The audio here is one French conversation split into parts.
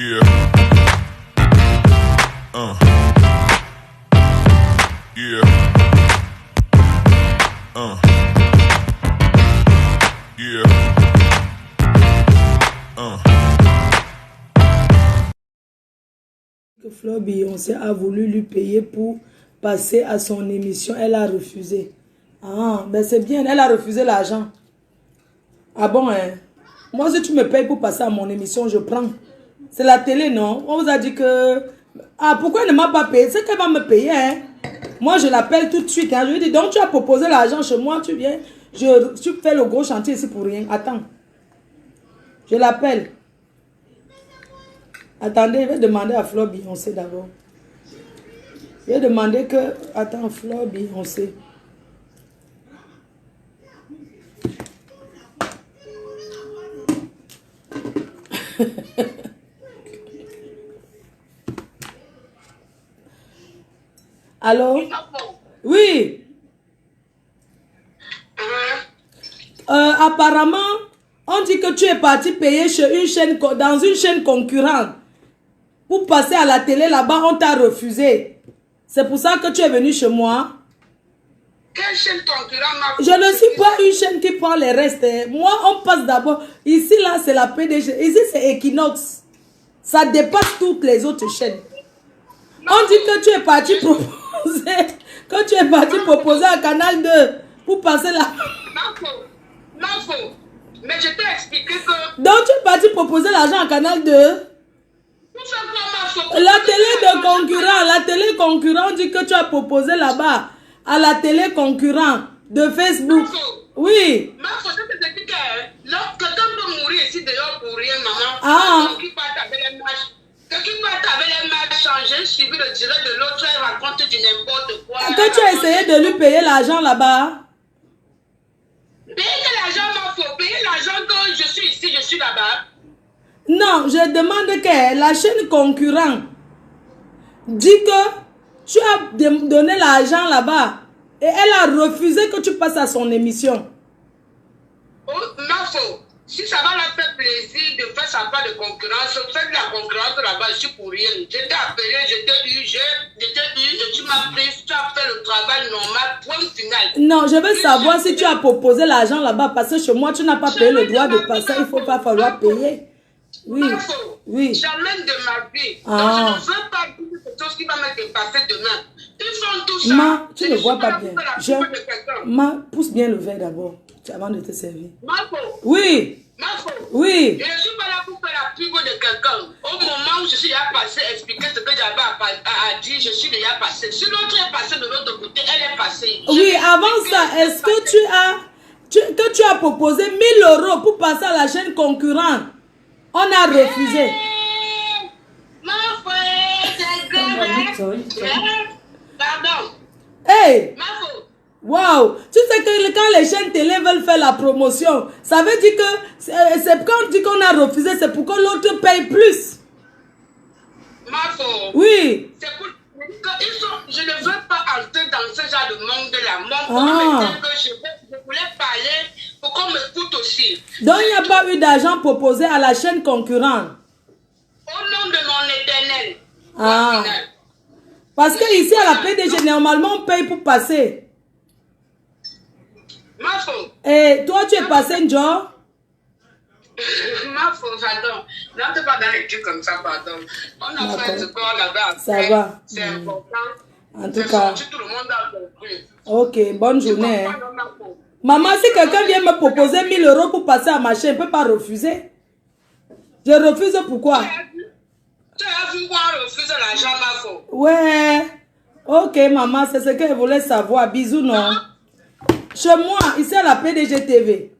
Yeah. Yeah. Yeah. Fleur Beyoncé a voulu lui payer pour passer à son émission. Elle a refusé. Ah, ben c'est bien, elle a refusé l'argent. Ah bon, hein? Moi, si tu me payes pour passer à mon émission, je prends. C'est la télé, non? On vous a dit que... Ah, pourquoi elle ne m'a pas payé? C'est qu'elle va me payer, hein? Moi, je l'appelle tout de suite. Hein? Je lui dis, donc tu as proposé l'argent chez moi, tu viens. Tu fais le gros chantier ici pour rien. Attends. Je l'appelle. Attendez, je vais demander à Fleur Beyoncé d'abord. Je vais demander que... Attends, Fleur Beyoncé. Allô? Oui. Apparemment, on dit que tu es parti payer chez une chaîne, dans une chaîne concurrente. Pour passer à la télé là-bas, on t'a refusé. C'est pour ça que tu es venu chez moi. Quelle chaîne concurrente? Je ne suis pas une chaîne qui prend les restes. Moi, on passe d'abord. Ici, là, c'est la PDG. Ici, c'est Equinox. Ça dépasse toutes les autres chaînes. On dit que tu es parti proposer. Que tu es parti proposer à Canal 2 pour passer là. Marfo. Mais je t'ai expliqué que... Donc, tu es parti proposer l'argent à Canal 2. Tout simplement, La télé de concurrent. La télé concurrent, on dit que tu as proposé là-bas. À la télé concurrent de Facebook. Oui. Marfo, je te dis que quelqu'un peut mourir ici dehors pour rien, maman. Ah. Quelqu'un part avec les matchs changer, suivi le direct de l'autre, elle raconte du n'importe quoi. Que tu as essayé de lui payer l'argent là-bas? Payer l'argent, Marfo. Payer l'argent quand je suis ici, je suis là-bas. Non, je demande que la chaîne concurrente dit que tu as donné l'argent là-bas et elle a refusé que tu passes à son émission. Oh, Marfo, si ça va leur faire plaisir de faire sa part de concurrence, faites de la concurrence là-bas, je suis pour rien. Je t'ai appelé, je t'ai eu, et tu m'as pris, tu as fait le travail normal, point final. Non, je veux savoir si tu as proposé l'argent là-bas parce que chez moi, tu n'as pas payé le droit de passer, il ne faut pas falloir payer. Oui, oui. Jamais de ma vie. Ah. Donc je ne veux pas dire quelque chose qui va me dépasser demain. Ils font tout ça. Ma, tu ne vois pas bien. Ma, pousse bien le verre d'abord avant de te servir. Marfo. Oui. Marfo. Oui. Je ne suis pas là pour faire la pub de quelqu'un. Au moment où je suis déjà passé, expliquer ce que j'avais à dire, je suis déjà passé. Si l'autre est passé de l'autre côté, elle est passée. Oui, avant ça, est-ce que tu as proposé 1000 € pour passer à la chaîne concurrente? On a refusé. Marfo, c'est grave. Pardon. Hey! Marfo. Wow! Tu sais que quand les chaînes télé veulent faire la promotion, ça veut dire que c'est quand on dit qu'on a refusé, c'est pour que l'autre paye plus. Marfo. Oui. C'est pour... Je ne veux pas entrer dans ce genre de monde-là. Je voulais parler pour qu'on m'écoute aussi. Donc il n'y a pas eu d'argent proposé à la chaîne concurrente. Au nom de mon éternel. Ah. Parce que ici à la PDG, normalement on paye pour passer. Marfo. Et toi tu es passé, Joe? Marfo, pardon. N'entre pas dans les trucs comme ça, pardon. On a fait ce qu'on avait à Ça faire. va. C'est important. En tout cas. Tout le monde a compris. Ok, bonne journée. Hein. Maman, si quelqu'un vient me proposer 1000 € pour passer à ma chaîne, je ne peux pas refuser. Je refuse pourquoi? Tu as vu quoi refuser l'argent, Marfo? Ouais. Ok, maman, c'est ce que je voulais savoir. Bisous, non? Chez moi, ici à la PDG TV.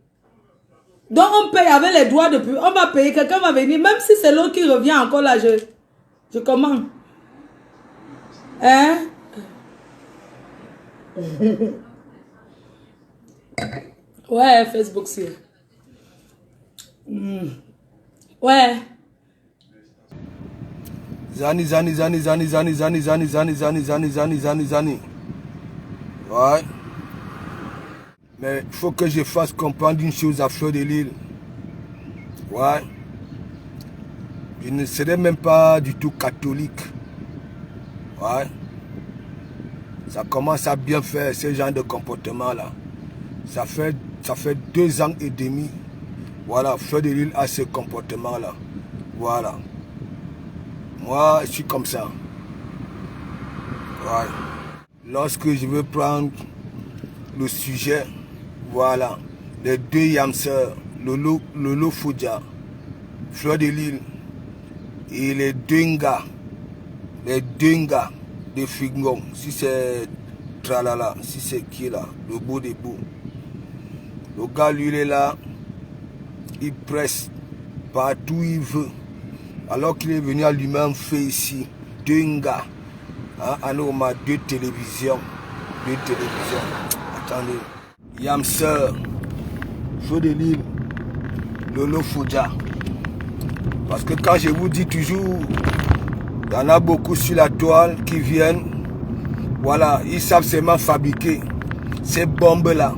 Donc, on paye avec les droits de pub. On va payer, quelqu'un va venir. Même si c'est l'autre qui revient encore là, je commande. Hein? Ouais, Facebook, si. Ouais. Zani. Ouais. Mais il faut que je fasse comprendre une chose à Fleur de Lille. Ouais. Je ne serais même pas du tout catholique. Ouais. Ça commence à bien faire ce genre de comportement-là. Ça fait 2 ans et demi. Voilà, Fleur de Lys a ce comportement-là. Voilà. Moi, je suis comme ça. Ouais. Lorsque je veux prendre le sujet, voilà, les 2 Yamseurs, Lolo Fodja, Fleur de Lys et les 2 gars de Fingon, si c'est Tralala, si c'est qui là, le beau des beaux. Le gars, lui, il est là, il presse partout où il veut. Alors qu'il est venu à lui-même faire ici 2 gars. Hein, alors on a 2 télévisions. 2 télévisions. Attendez. Yamseur, Fleur de Lys, Lolo Fodja. Parce que quand je vous dis toujours, il y en a beaucoup sur la toile qui viennent. Voilà, ils savent seulement fabriquer ces bombes-là.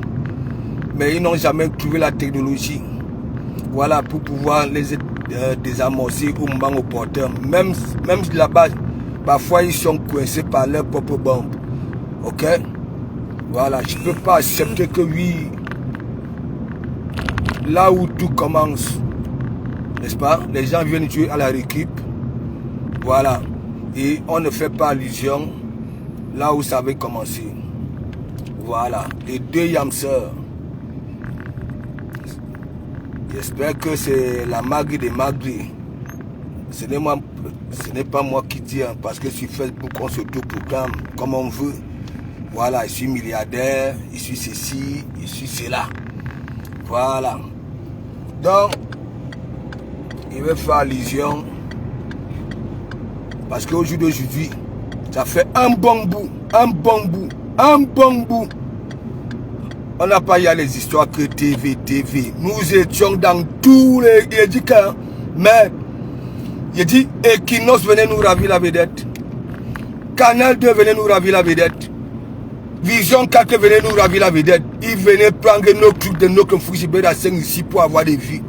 Mais ils n'ont jamais trouvé la technologie. Voilà, pour pouvoir les désamorcer au moment opportun. Même là-bas, parfois ils sont coincés par leurs propres bombes. Ok? Voilà, je ne peux pas accepter que oui, là où tout commence, n'est-ce pas? Les gens viennent jouer à la récup. Voilà. Et on ne fait pas allusion là où ça avait commencé. Voilà. Les 2 Yamseurs. J'espère que c'est la Magri des Magri. Ce n'est pas moi qui dis, hein, parce que sur Facebook, on se proclame comme on veut. Voilà, je suis milliardaire, je suis ceci, je suis cela. Voilà. Donc, il veut faire allusion. Parce qu'au jour d'aujourd'hui, ça fait un bon bout. On n'a pas eu les histoires que TV. Nous étions dans tous les éducats. Mais, il dit, Equinox venait nous ravir la vedette. Canal 2 venait nous ravir la vedette. Vision 4 venait nous ravir la vedette. Ils venaient prendre nos trucs de nos conflits ici pour avoir des vies.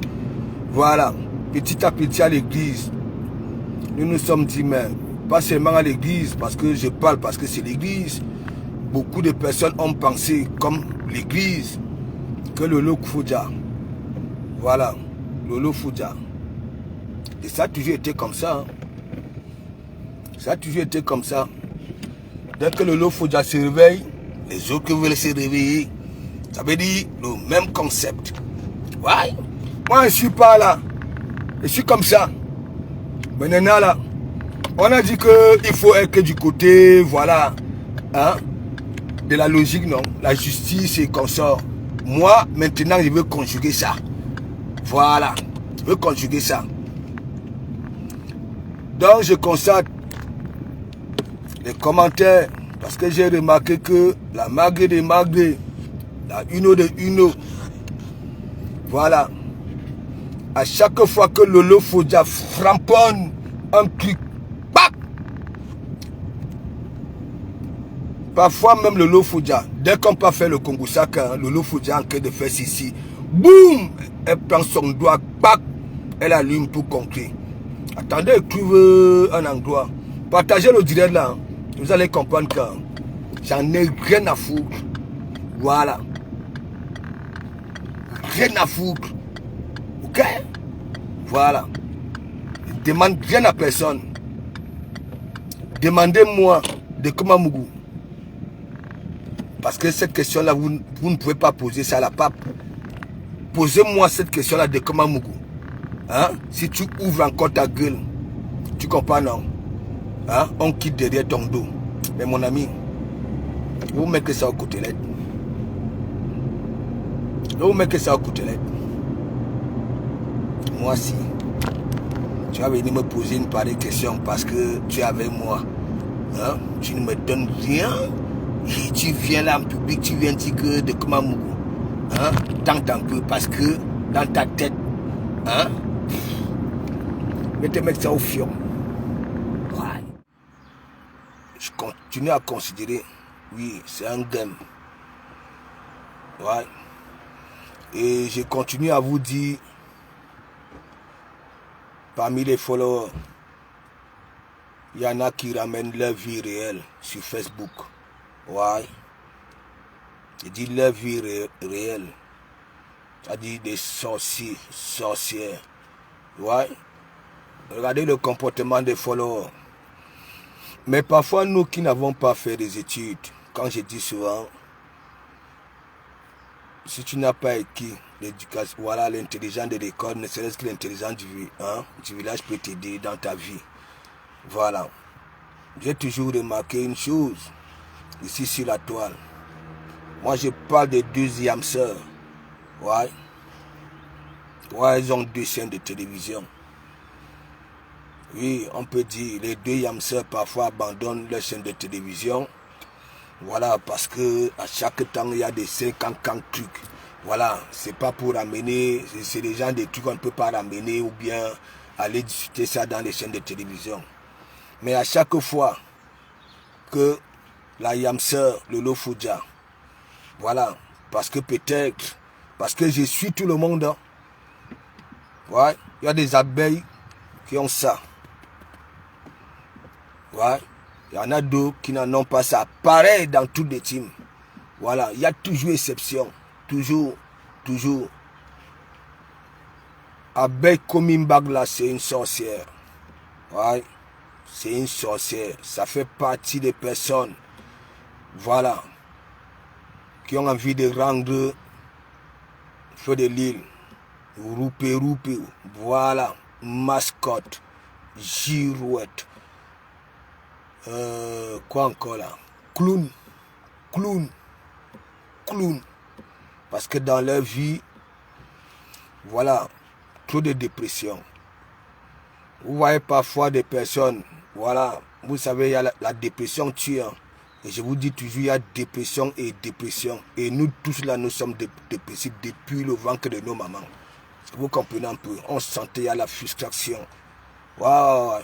Voilà. Petit à petit à l'église. Nous nous sommes dit, mais pas seulement à l'église, parce que je parle, parce que c'est l'église. Beaucoup de personnes ont pensé, comme l'église, que Lolo Fodja. Voilà, Lolo Fodja. Et ça a toujours été comme ça. Hein. Ça a toujours été comme ça. Dès que Lolo Fodja se réveille, les autres veulent se réveiller. Ça veut dire le même concept. Ouais. Moi, je ne suis pas là. Je suis comme ça. Maintenant là, on a dit qu'il faut être du côté, voilà, hein, de la logique, non, la justice et consort. Moi, maintenant, je veux conjuguer ça. Voilà, je veux conjuguer ça. Donc, je constate les commentaires, parce que j'ai remarqué que la Magri de Magri, la Uno de Uno, voilà, à chaque fois que Lolo Fodja framponne un truc, bap! Parfois même Lolo Fodja, dès qu'on peut faire le Congo Saka, Lolo Fodja en train de faire ceci, boum, elle prend son doigt, bap, elle allume pour conclure. Attendez, trouve un endroit, partagez le direct là, hein. Vous allez comprendre que j'en ai rien à foutre. Voilà, rien à foutre. Ok? Voilà. Ne demande rien à personne. Demandez-moi de Komamougou. Parce que cette question-là, vous ne pouvez pas poser ça à la pape. Posez-moi cette question-là de Komamougou. Hein? Si tu ouvres encore ta gueule, tu comprends, non? Hein? On quitte derrière ton dos. Mais mon ami, vous mettez ça au côté l'aide. Vous mettez ça au côté l'aide. Moi, si tu vas venir me poser une pareille question parce que tu es avec moi, hein? Tu ne me donnes rien, et tu viens là en public, tu viens dire que de Komamougou, hein? Tente un peu parce que dans ta tête, hein? Mettez ça au fion. Ouais. Je continue à considérer, oui, c'est un game. Ouais. Et je continue à vous dire, Parmi les followers, il y en a qui ramènent leur vie réelle sur Facebook. Ouais. Je dis leur vie réelle. C'est-à-dire des sorciers, sorcières. Ouais. Regardez le comportement des followers. Mais parfois, nous qui n'avons pas fait des études, quand je dis souvent, si tu n'as pas acquis l'éducation, voilà, l'intelligence de l'école, ne serait-ce que l'intelligence du village peut t'aider dans ta vie. Voilà. J'ai toujours remarqué une chose, ici sur la toile. Moi, je parle des deux yamseurs. Ouais. Ouais, ils ont 2 chaînes de télévision. Oui, on peut dire, les 2 yamseurs parfois abandonnent leur chaîne de télévision. Voilà, parce que à chaque temps, il y a des 50 trucs. Voilà, c'est pas pour ramener, c'est des gens des trucs qu'on ne peut pas ramener ou bien aller discuter ça dans les chaînes de télévision. Mais à chaque fois que la yamseur, Lolo Foudia, voilà, parce que peut-être, parce que je suis tout le monde, hein. Ouais, il y a des abeilles qui ont ça. Ouais, il y en a d'autres qui n'en ont pas ça. Pareil dans toutes les teams. Voilà, il y a toujours exception. Toujours. Abeille Komimbag là, c'est une sorcière. Ouais, c'est une sorcière. Ça fait partie des personnes, voilà, qui ont envie de rendre feu de l'île. Roupé, voilà, mascotte, girouette, quoi encore là, clown, parce que dans leur vie, voilà, trop de dépression. Vous voyez parfois des personnes, voilà, vous savez, il y a la dépression tue, hein. Et je vous dis toujours, il y a dépression et dépression. Et nous tous là, nous sommes dépressifs depuis le ventre de nos mamans. Vous comprenez un peu, on sentait à la frustration. Waouh.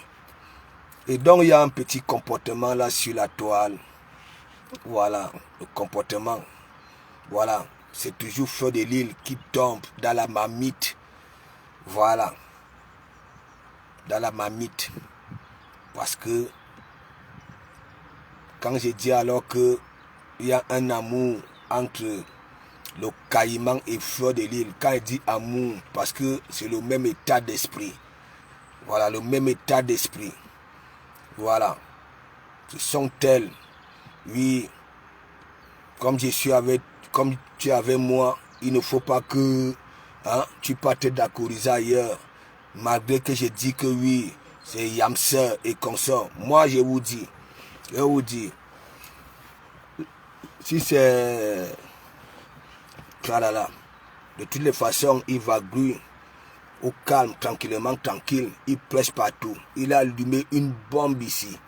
Et donc il y a un petit comportement là sur la toile. Voilà, le comportement. Voilà, c'est toujours feu de l'île qui tombe dans la marmite. Voilà. Dans la marmite. Parce que quand je dis alors que il y a un amour entre le caïman et fleur de l'île, quand il dit amour, parce que c'est le même état d'esprit. Voilà, le même état d'esprit. Voilà. Ce sont tels. Oui. Comme je suis avec, comme tu es avec moi, il ne faut pas que tu partes d'accordiser ailleurs. Malgré que je dis que oui, c'est yamseur et consort. Moi, je vous dis, si c'est tralala, de toutes les façons, il va grouiller au calme, tranquille, il prêche partout. Il a allumé une bombe ici.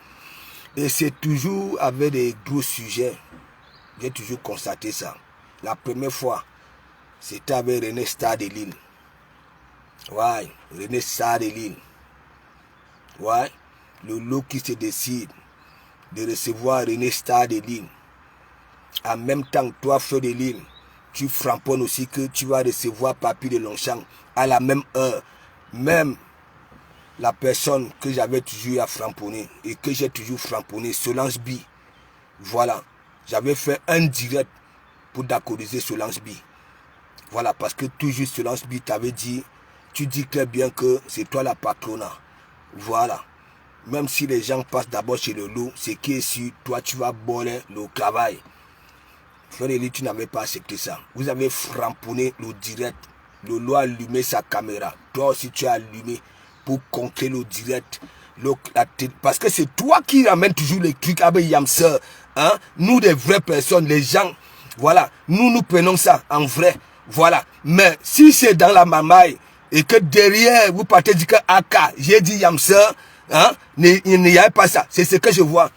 Et c'est toujours avec des gros sujets. J'ai toujours constaté ça. La première fois, c'était avec René Star de Lille. Ouais, René Star de Lille. Ouais, le lot qui se décide de recevoir René Star de Lille. En même temps, toi, Feu de Lille, tu framponnes aussi que tu vas recevoir Papy de Longchamp à la même heure. Même la personne que j'avais toujours à framponner et que j'ai toujours framponné, Solange B. Voilà, j'avais fait un direct pour d'accordiser Solange B. Voilà, parce que toujours Solange B t'avait dit, tu dis très bien que c'est toi la patrona. Voilà. Même si les gens passent d'abord chez le loup, c'est qui est sûr, toi tu vas boler le travail. Frère Eli, tu n'avais pas accepté ça. Vous avez framponné le direct. Le loup a allumé sa caméra. Toi aussi tu as allumé pour contrer le direct. Parce que c'est toi qui ramène toujours les trucs avec Yamseur. Hein? Nous, des vraies personnes, les gens, voilà, nous prenons ça en vrai. Voilà. Mais si c'est dans la mamaille et que derrière vous partez du AK, j'ai dit Yamseur, hein? Il n'y a pas ça. C'est ce que je vois.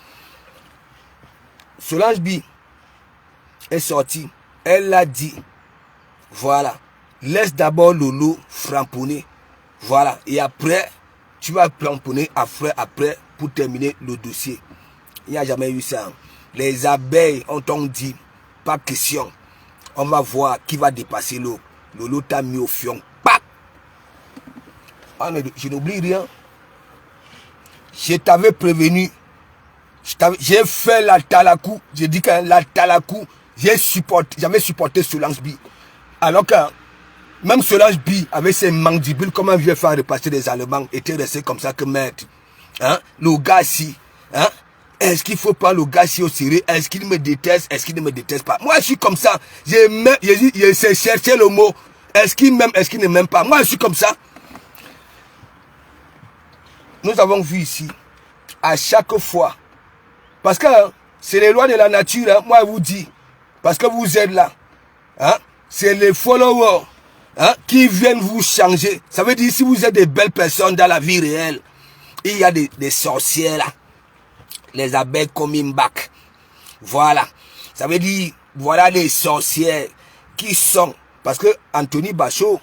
Solange B est sortie. Elle l'a dit. Voilà. Laisse d'abord Lolo framponner. Voilà. Et après, tu vas framponner après pour terminer le dossier. Il n'y a jamais eu ça. Les abeilles ont dit, pas question. On va voir qui va dépasser l'eau. Lolo t'a mis au fion. Pac! Je n'oublie rien. Je t'avais prévenu. J'ai fait la Talakou. J'ai dit que la Talakou, j'avais supporté Solange B. Alors que même Solange B, avec ses mandibules, comme un vieux faire repasser des Allemands, était resté comme ça que maître. Hein? Le gars si, hein? Est-ce qu'il faut pas le gars si au sérieux? Est-ce qu'il me déteste? Est-ce qu'il ne me déteste pas? Moi, je suis comme ça. J'ai cherché le mot. Est-ce qu'il m'aime? Est-ce qu'il ne m'aime pas? Moi, je suis comme ça. Nous avons vu ici, à chaque fois, parce que hein, c'est les lois de la nature, hein, moi je vous dis, parce que vous êtes là, hein, c'est les followers hein, qui viennent vous changer. Ça veut dire si vous êtes des belles personnes dans la vie réelle, il y a des sorcières là, les abeilles coming back. Voilà, ça veut dire, voilà les sorcières qui sont, parce que Anthony Bachot,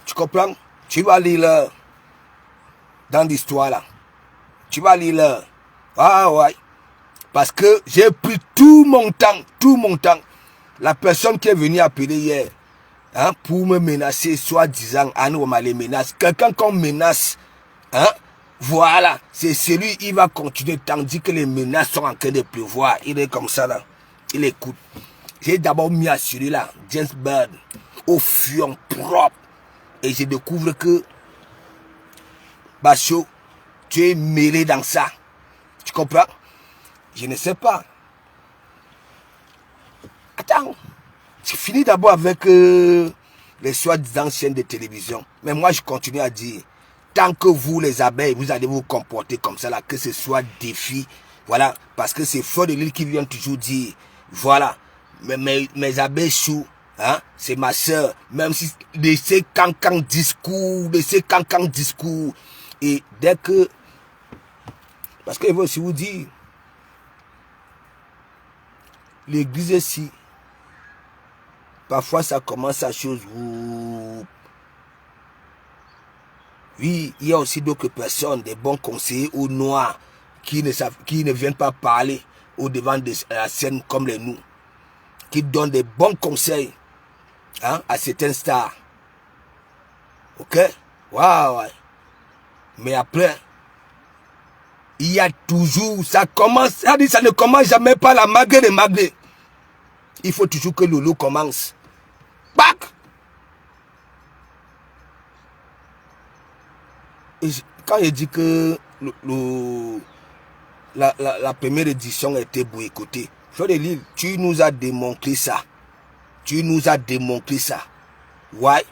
tu comprends, tu vas lire leur dans l'histoire là. Tu vas lire là. Ah ouais. Parce que j'ai pris tout mon temps. La personne qui est venue appeler hier, hein, pour me menacer, soi-disant, on m'a les menace. Quelqu'un qu'on menace, hein, voilà, c'est celui qui va continuer, tandis que les menaces sont en train de pleuvoir. Il est comme ça là. Il écoute. J'ai d'abord mis à celui-là, James Bird, au fion propre. Et je découvre que Bachot, tu es mêlé dans ça. Tu comprends? Je ne sais pas. Attends. Je finis d'abord avec les soi-disant chaînes de télévision. Mais moi, je continue à dire, tant que vous, les abeilles, vous allez vous comporter comme ça, là, que ce soit défi. Voilà. Parce que c'est Fleur de Lille qui vient toujours dire, voilà, mes abeilles chou, hein, c'est ma soeur. Même si de ces cancans discours, et dès que, parce que je veux aussi vous dire, l'église ici, parfois ça commence à chose où, oui, il y a aussi d'autres personnes, des bons conseillers ou noirs, qui ne viennent pas parler au devant de la scène comme les nous, qui donnent des bons conseils hein, à certaines stars. Ok? Waouh! Mais après, il y a toujours, ça ne commence jamais par la magrée de magrée. Il faut toujours que Lolo commence. Bac! Et quand il dit que la première édition a été boycottée, Fleur de Lille, tu nous as démontré ça. Ouais.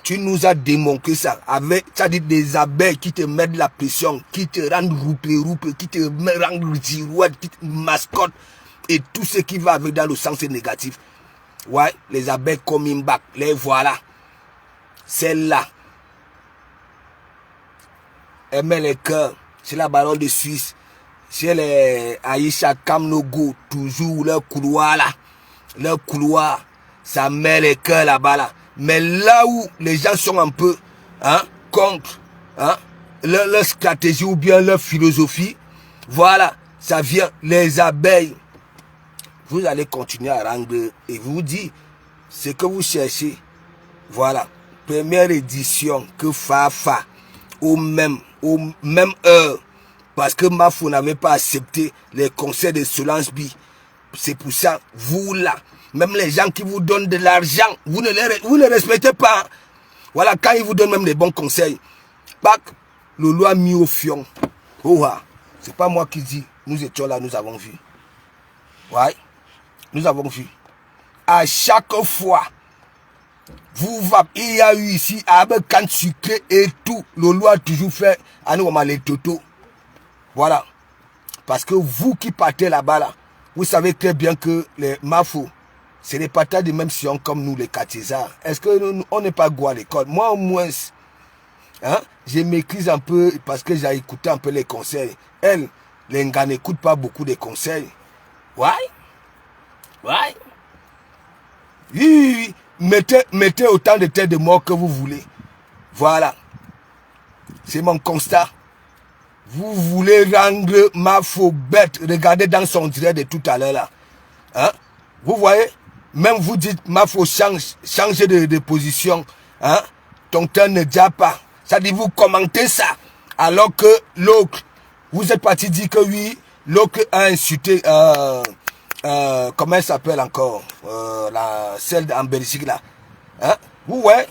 Tu nous as démontré ça avec, c'est-à-dire des abeilles qui te mettent de la pression, qui te rendent roupe, qui te rendent girouette, qui te mascotte et tout ce qui va avec dans le sens négatif. Ouais, les abeilles coming back, les voilà. Celle-là. Elle met les cœurs. C'est la baronne de Suisse. C'est les Aïcha Kamnogo, toujours leur couloir là. Leur couloir, ça met les cœurs là-bas là. Mais là où les gens sont un peu hein, contre hein, leur stratégie ou bien leur philosophie, voilà, ça vient les abeilles. Vous allez continuer à rendre et vous dire ce que vous cherchez. Voilà, première édition que Fafa, au même heure, parce que Mafo n'avait pas accepté les conseils de Solange B. C'est pour ça, vous là, même les gens qui vous donnent de l'argent, vous ne les respectez pas. Voilà, quand ils vous donnent même des bons conseils, Bac, le loi mis au fion. Oh, c'est pas moi qui dis, nous étions là, nous avons vu. Ouais, nous avons vu. À chaque fois, il y a eu ici, avec canne sucré et tout, le loi a toujours fait, à nous, on a les totos. Voilà. Parce que vous qui partez là-bas, là, vous savez très bien que les Mafo, c'est des patates de même sion comme nous, les Katizars. Est-ce qu'on n'est pas go à l'école? Moi, au moins, hein, je m'écrise un peu parce que j'ai écouté un peu les conseils. Elle, les gars n'écoutent pas beaucoup de conseils. Ouais. Ouais. Oui. Mettez autant de têtes de mort que vous voulez. Voilà. C'est mon constat. Vous voulez rendre Mafo bête. Regardez dans son direct de tout à l'heure là. Hein? Vous voyez? Même vous dites Mafo change de position. Hein? tonton ne dit pas. Ça dit vous commentez ça. Alors que l'autre, vous êtes parti dire que oui, l'autre a insulté, comment elle s'appelle encore, celle en Belgique là. Hein? Ouais.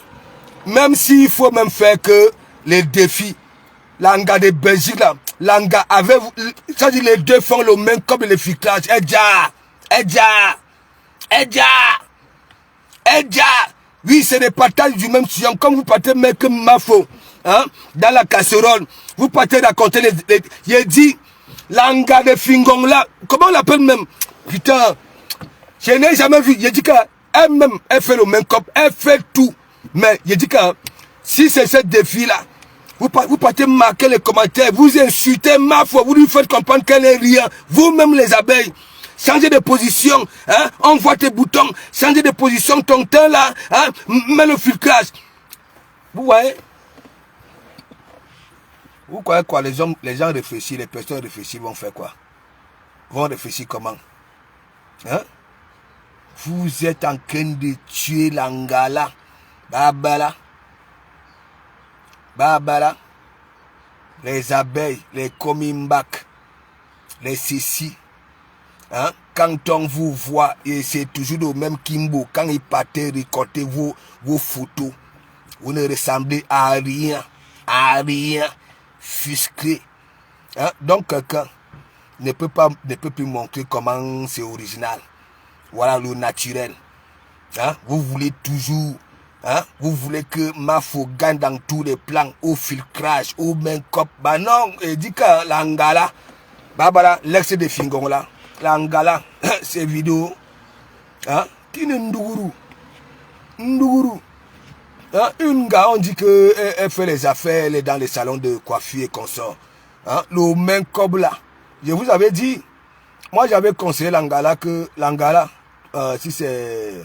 Même s'il faut même faire que les défis, l'anga de Belgique là, l'anga avec, ça dit les deux font le même comme les ficlages. Oui, c'est des partages du même sillon. Comme vous partez mettre Mafo, hein, dans la casserole, vous partez raconter il dit, l'anga de Fingong là, comment on l'appelle même? Putain, je n'ai jamais vu. Il dit qu'elle-même, elle fait le même cop, elle fait tout. Mais il dit que si c'est ce défi-là, vous partez marquer les commentaires, vous insultez Mafo, vous lui faites comprendre qu'elle est rien. Vous-même les abeilles. Changer de position, hein, on voit tes boutons, changer de position, ton teint là, hein, mets le filtrage. Vous voyez? Vous croyez quoi? Les gens réfléchissent, les personnes réfléchissent, vont faire quoi? Vont réfléchir comment? Hein? Vous êtes en train de tuer l'Angala. Babala. Les abeilles, les comimbak, les sissi. Hein? Quand on vous voit, et c'est toujours le même Kimbo, quand il partait récolter vos photos, vous ne ressemblez à rien, fusqué. Hein? Donc quelqu'un ne peut plus montrer comment c'est original. Voilà le naturel. Hein? Vous voulez toujours, hein? Vous voulez que Mafo gagne dans tous les plans, au filtrage, au main cop. Bah non, il dit que l'Angala, bah voilà, l'ex de Fingong là. L'Angala, ces vidéos, hein, qui n'est Nduguru. Hein, une gars, on dit qu'elle fait les affaires, elle est dans les salons de coiffure et consort. Hein, le même cob là. Je vous avais dit, moi j'avais conseillé l'Angala que l'Angala, si c'est,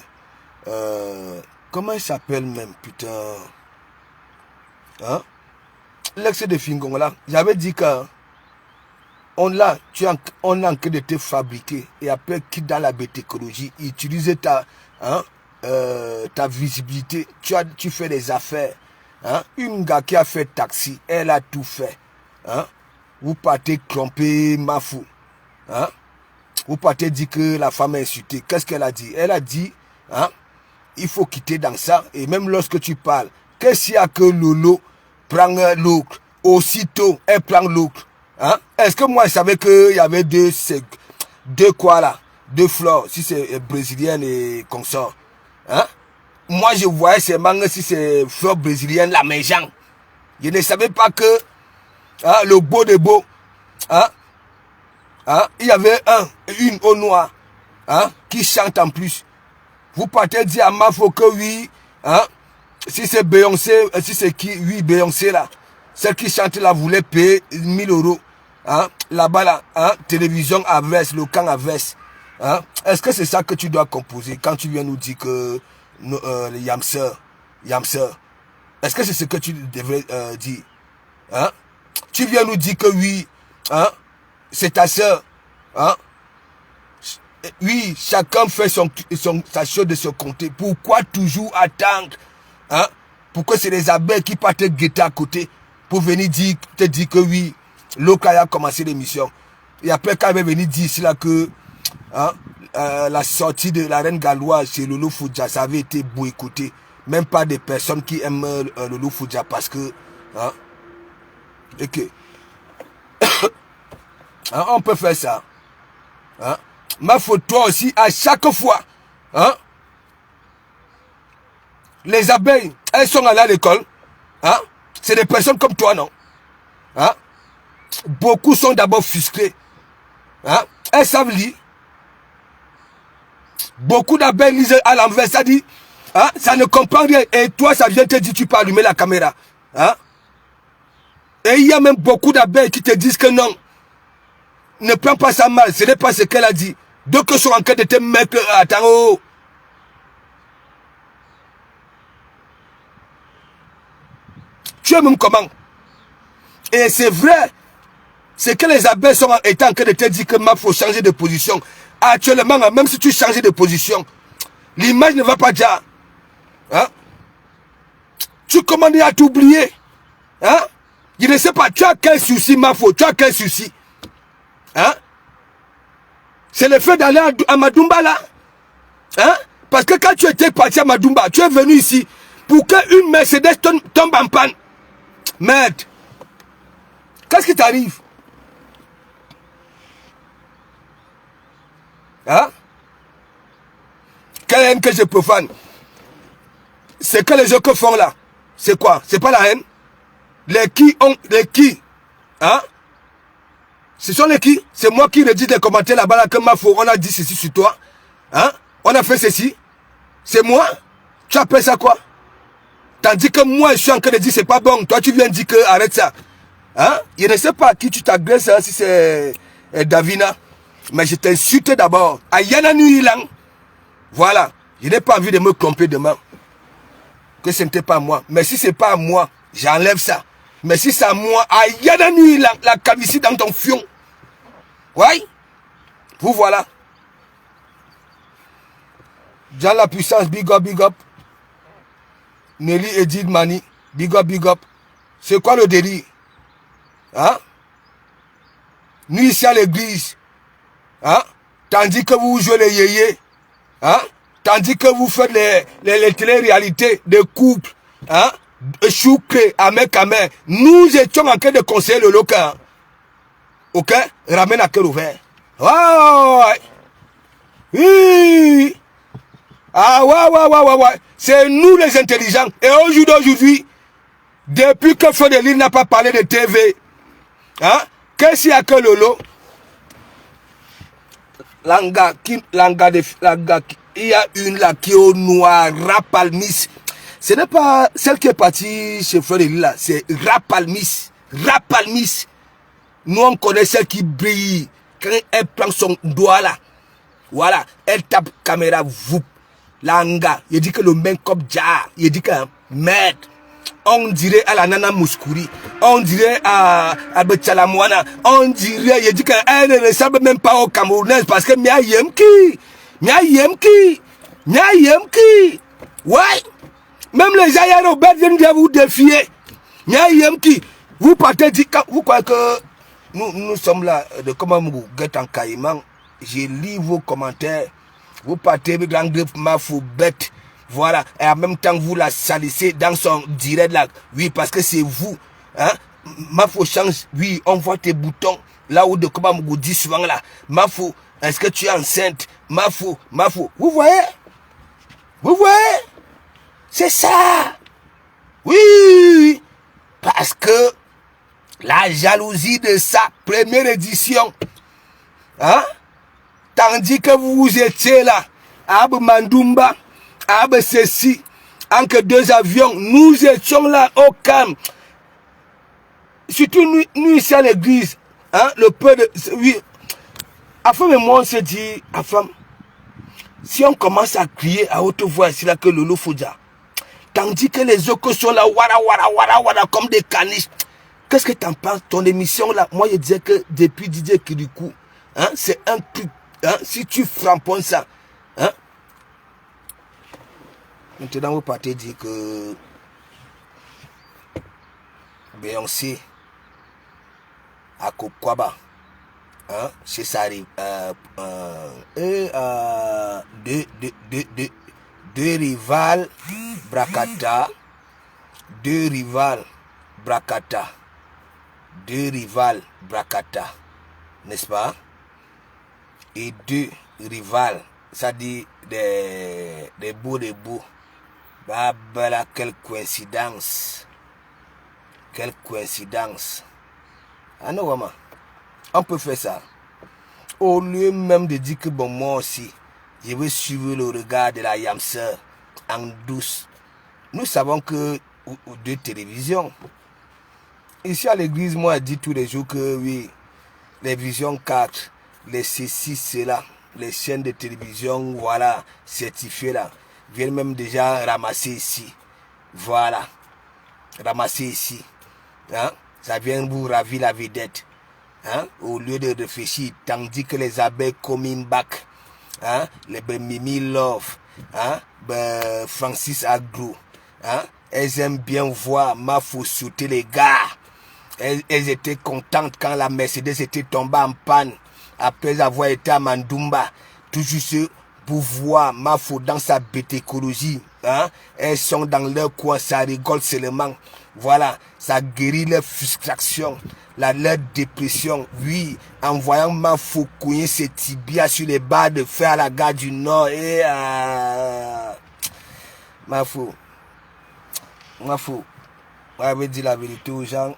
comment il s'appelle même, putain, hein, l'ex de Fingong là, j'avais dit que on a en train de te fabriquer et après qui dans la technologie utiliser ta visibilité, tu fais des affaires, hein? Une gars qui a fait taxi, elle a tout fait, hein? Vous partez tromper Mafou, hein? Vous partez dire que la femme est insultée. Qu'est-ce qu'elle a dit? Elle a dit, hein, il faut quitter dans ça. Et même lorsque tu parles, qu'est-ce qu'il y a que Lolo prend l'autre, aussitôt elle prend l'autre. Hein? Est-ce que moi je savais qu'il y avait deux quoi là, deux fleurs, si c'est brésilienne et consort. Hein? Moi je voyais ces mangas si c'est fleurs brésiliennes, la méchante. Je ne savais pas que, hein, le beau de beau, hein? Hein? Il y avait une au noir, hein, qui chante en plus. Vous partez dire à Mafo que oui, hein, si c'est Beyoncé, si c'est qui, oui, Beyoncé là. Celle qui chante là voulait payer 1000 €. Hein? Là-bas, là, hein? Télévision à veste, le camp à veste. Hein? Est-ce que c'est ça que tu dois composer quand tu viens nous dire que les Yamser? Est-ce que c'est ce que tu devrais dire? Hein? Tu viens nous dire que oui, hein? C'est ta soeur. Hein? Oui, chacun fait sa chose de se compter. Pourquoi toujours attendre? Hein? Pourquoi c'est les abeilles qui partent guetter à côté pour venir te dire que oui, Loka a commencé l'émission. Et après, quand elle est venue dire ici là que, hein, la sortie de la reine galloise chez Lolo Foudja, ça avait été boycotté. Même pas des personnes qui aiment Lolo Foudja parce que, hein, et que, hein, on peut faire ça. Hein. Ma photo aussi, à chaque fois, hein, les abeilles, elles sont allées à l'école. Hein. C'est des personnes comme toi, non? Hein? Beaucoup sont d'abord frustrés. Hein? Elles savent lire. Beaucoup d'abeilles lisent à l'envers. Ça dit, hein? Ça ne comprend rien. Et toi, ça vient te dire, tu peux allumer la caméra. Hein? Et il y a même beaucoup d'abeilles qui te disent que non. Ne prends pas ça mal. Ce n'est pas ce qu'elle a dit. Donc, ils sont en train de te mettre. Attends, oh. Tu es même comment? Et c'est vrai. C'est que les abeilles sont en train de te dire que il faut changer de position. Actuellement, même si tu changes de position, l'image ne va pas déjà. Hein? Tu commandes à t'oublier. Hein? Je ne sais pas, tu as quel souci, ma faute? Tu as quel souci? Hein? C'est le fait d'aller à Madumba là? Hein? Parce que quand tu étais parti à Madumba, tu es venu ici pour qu'une Mercedes tombe en panne. Merde. Qu'est-ce qui t'arrive? Hein? Quelle haine que je profane? C'est que les gens que font là. C'est quoi? C'est pas la haine? Les qui? Hein? Ce sont les qui? C'est moi qui redis des commentaires là-bas là que ma faute, on a dit ceci sur toi. Hein? On a fait ceci. C'est moi? Tu appelles ça quoi? Tandis que moi je suis en train de dire c'est pas bon. Toi tu viens dire que arrête ça. Hein? Je ne sais pas à qui tu t'agresses, hein, si c'est Davina. Mais je t'insulte d'abord. Ayana Nuilang. Voilà. Je n'ai pas envie de me tromper demain. Que ce n'était pas moi. Mais si c'est pas moi, j'enlève ça. Mais si c'est à moi, Ayana Nuilang, la calvitie dans ton fion. Ouais. Vous voilà. Dans la puissance, big up, big up. Nelly Edith Mani, big up, big up. C'est quoi le délire? Hein? Nous ici à l'église, hein? Tandis que vous jouez les yéyés, hein? Tandis que vous faites les télé-réalités de couple, hein? Choucré, amec, amec. Nous étions en train de conseiller le local. Ok? Ramène à cœur ouvert. Ouais. Oui. Ah ouais. C'est nous les intelligents. Et aujourd'hui, depuis que Fodéline n'a pas parlé de TV, hein? Qu'est-ce qu'il y a que Lolo? Il y a une là qui est au noir, Rapalmis. Ce n'est pas celle qui est partie chez Fodéline là, c'est Rapalmis. Rapalmis. Nous on connaît celle qui brille. Quand elle prend son doigt là, voilà, elle tape caméra, vous. Langa, il dit que le même comme jar, il dit que merde. On dirait à la Nana Mouskouri, on dirait à Betchalamouana, on dirait, il dit qu'elle ne ressemble même pas aux Camerounaises parce que Mia Yemki. Ouais, même les Aïe Robert viennent de vous défier. Mia Yemki, vous partez dire, vous croyez que nous sommes là, de comment vous guettez en caïman, je lis vos commentaires, vous partez avec l'anglais ma fou bête. Voilà, et en même temps vous la salissez dans son direct là. Oui, parce que c'est vous. Hein? Ma faux change, oui, on voit tes boutons. Là où de comment vous dit souvent là. Ma faux, est-ce que tu es enceinte? Ma faux. Vous voyez? C'est ça. Oui. Parce que la jalousie de sa première édition. Hein? Tandis que vous étiez là, à Mandumba. Ah ben ceci, entre deux avions, nous étions là au calme. Surtout nous ici à l'église, hein, le peu de... Oui, afin de moi on se dit, afin, si on commence à crier à haute voix ici là que Lolo Fodja, tandis que les autres sont là, wara, comme des caniches, qu'est-ce que t'en penses? Ton émission là, moi je disais que depuis Didier Kirikou, hein, c'est un truc, hein, si tu framponnes ça, hein. Maintenant, vous partez dire que Beyoncé à Kokwaba, hein, c'est ça arrive. Deux rivales Brakata, n'est-ce pas? Et deux rivales, ça dit des beaux. Bah, là, quelle coïncidence. Ah non, vraiment. On peut faire ça. Au lieu même de dire que bon, moi aussi, je vais suivre le regard de la Yamseur en douce. Nous savons que de télévision. Ici à l'église, moi, je dis tous les jours que oui, les visions 4, les C6, c'est là, les chaînes de télévision, voilà, certifiées là. Viennent même déjà ramasser ici. Voilà. Ramasser ici. Hein? Ça vient vous ravir la vedette. Hein? Au lieu de réfléchir, tandis que les abeilles coming back. Hein? Les Mimi Love. Hein? Francis Agro. Hein? elles aiment bien voir Mafou sauter les gars. Elles étaient contentes quand la Mercedes était tombée en panne après avoir été à Mandoumba. Tout juste pour voir Mafou dans sa bête écologie. Hein? Elles sont dans leur coin, ça rigole seulement. Voilà, ça guérit leur frustration, leur dépression. Oui, en voyant Mafou couiller ses tibias sur les barres de fer à la gare du Nord. Et Mafou, on avait dit la vérité aux gens.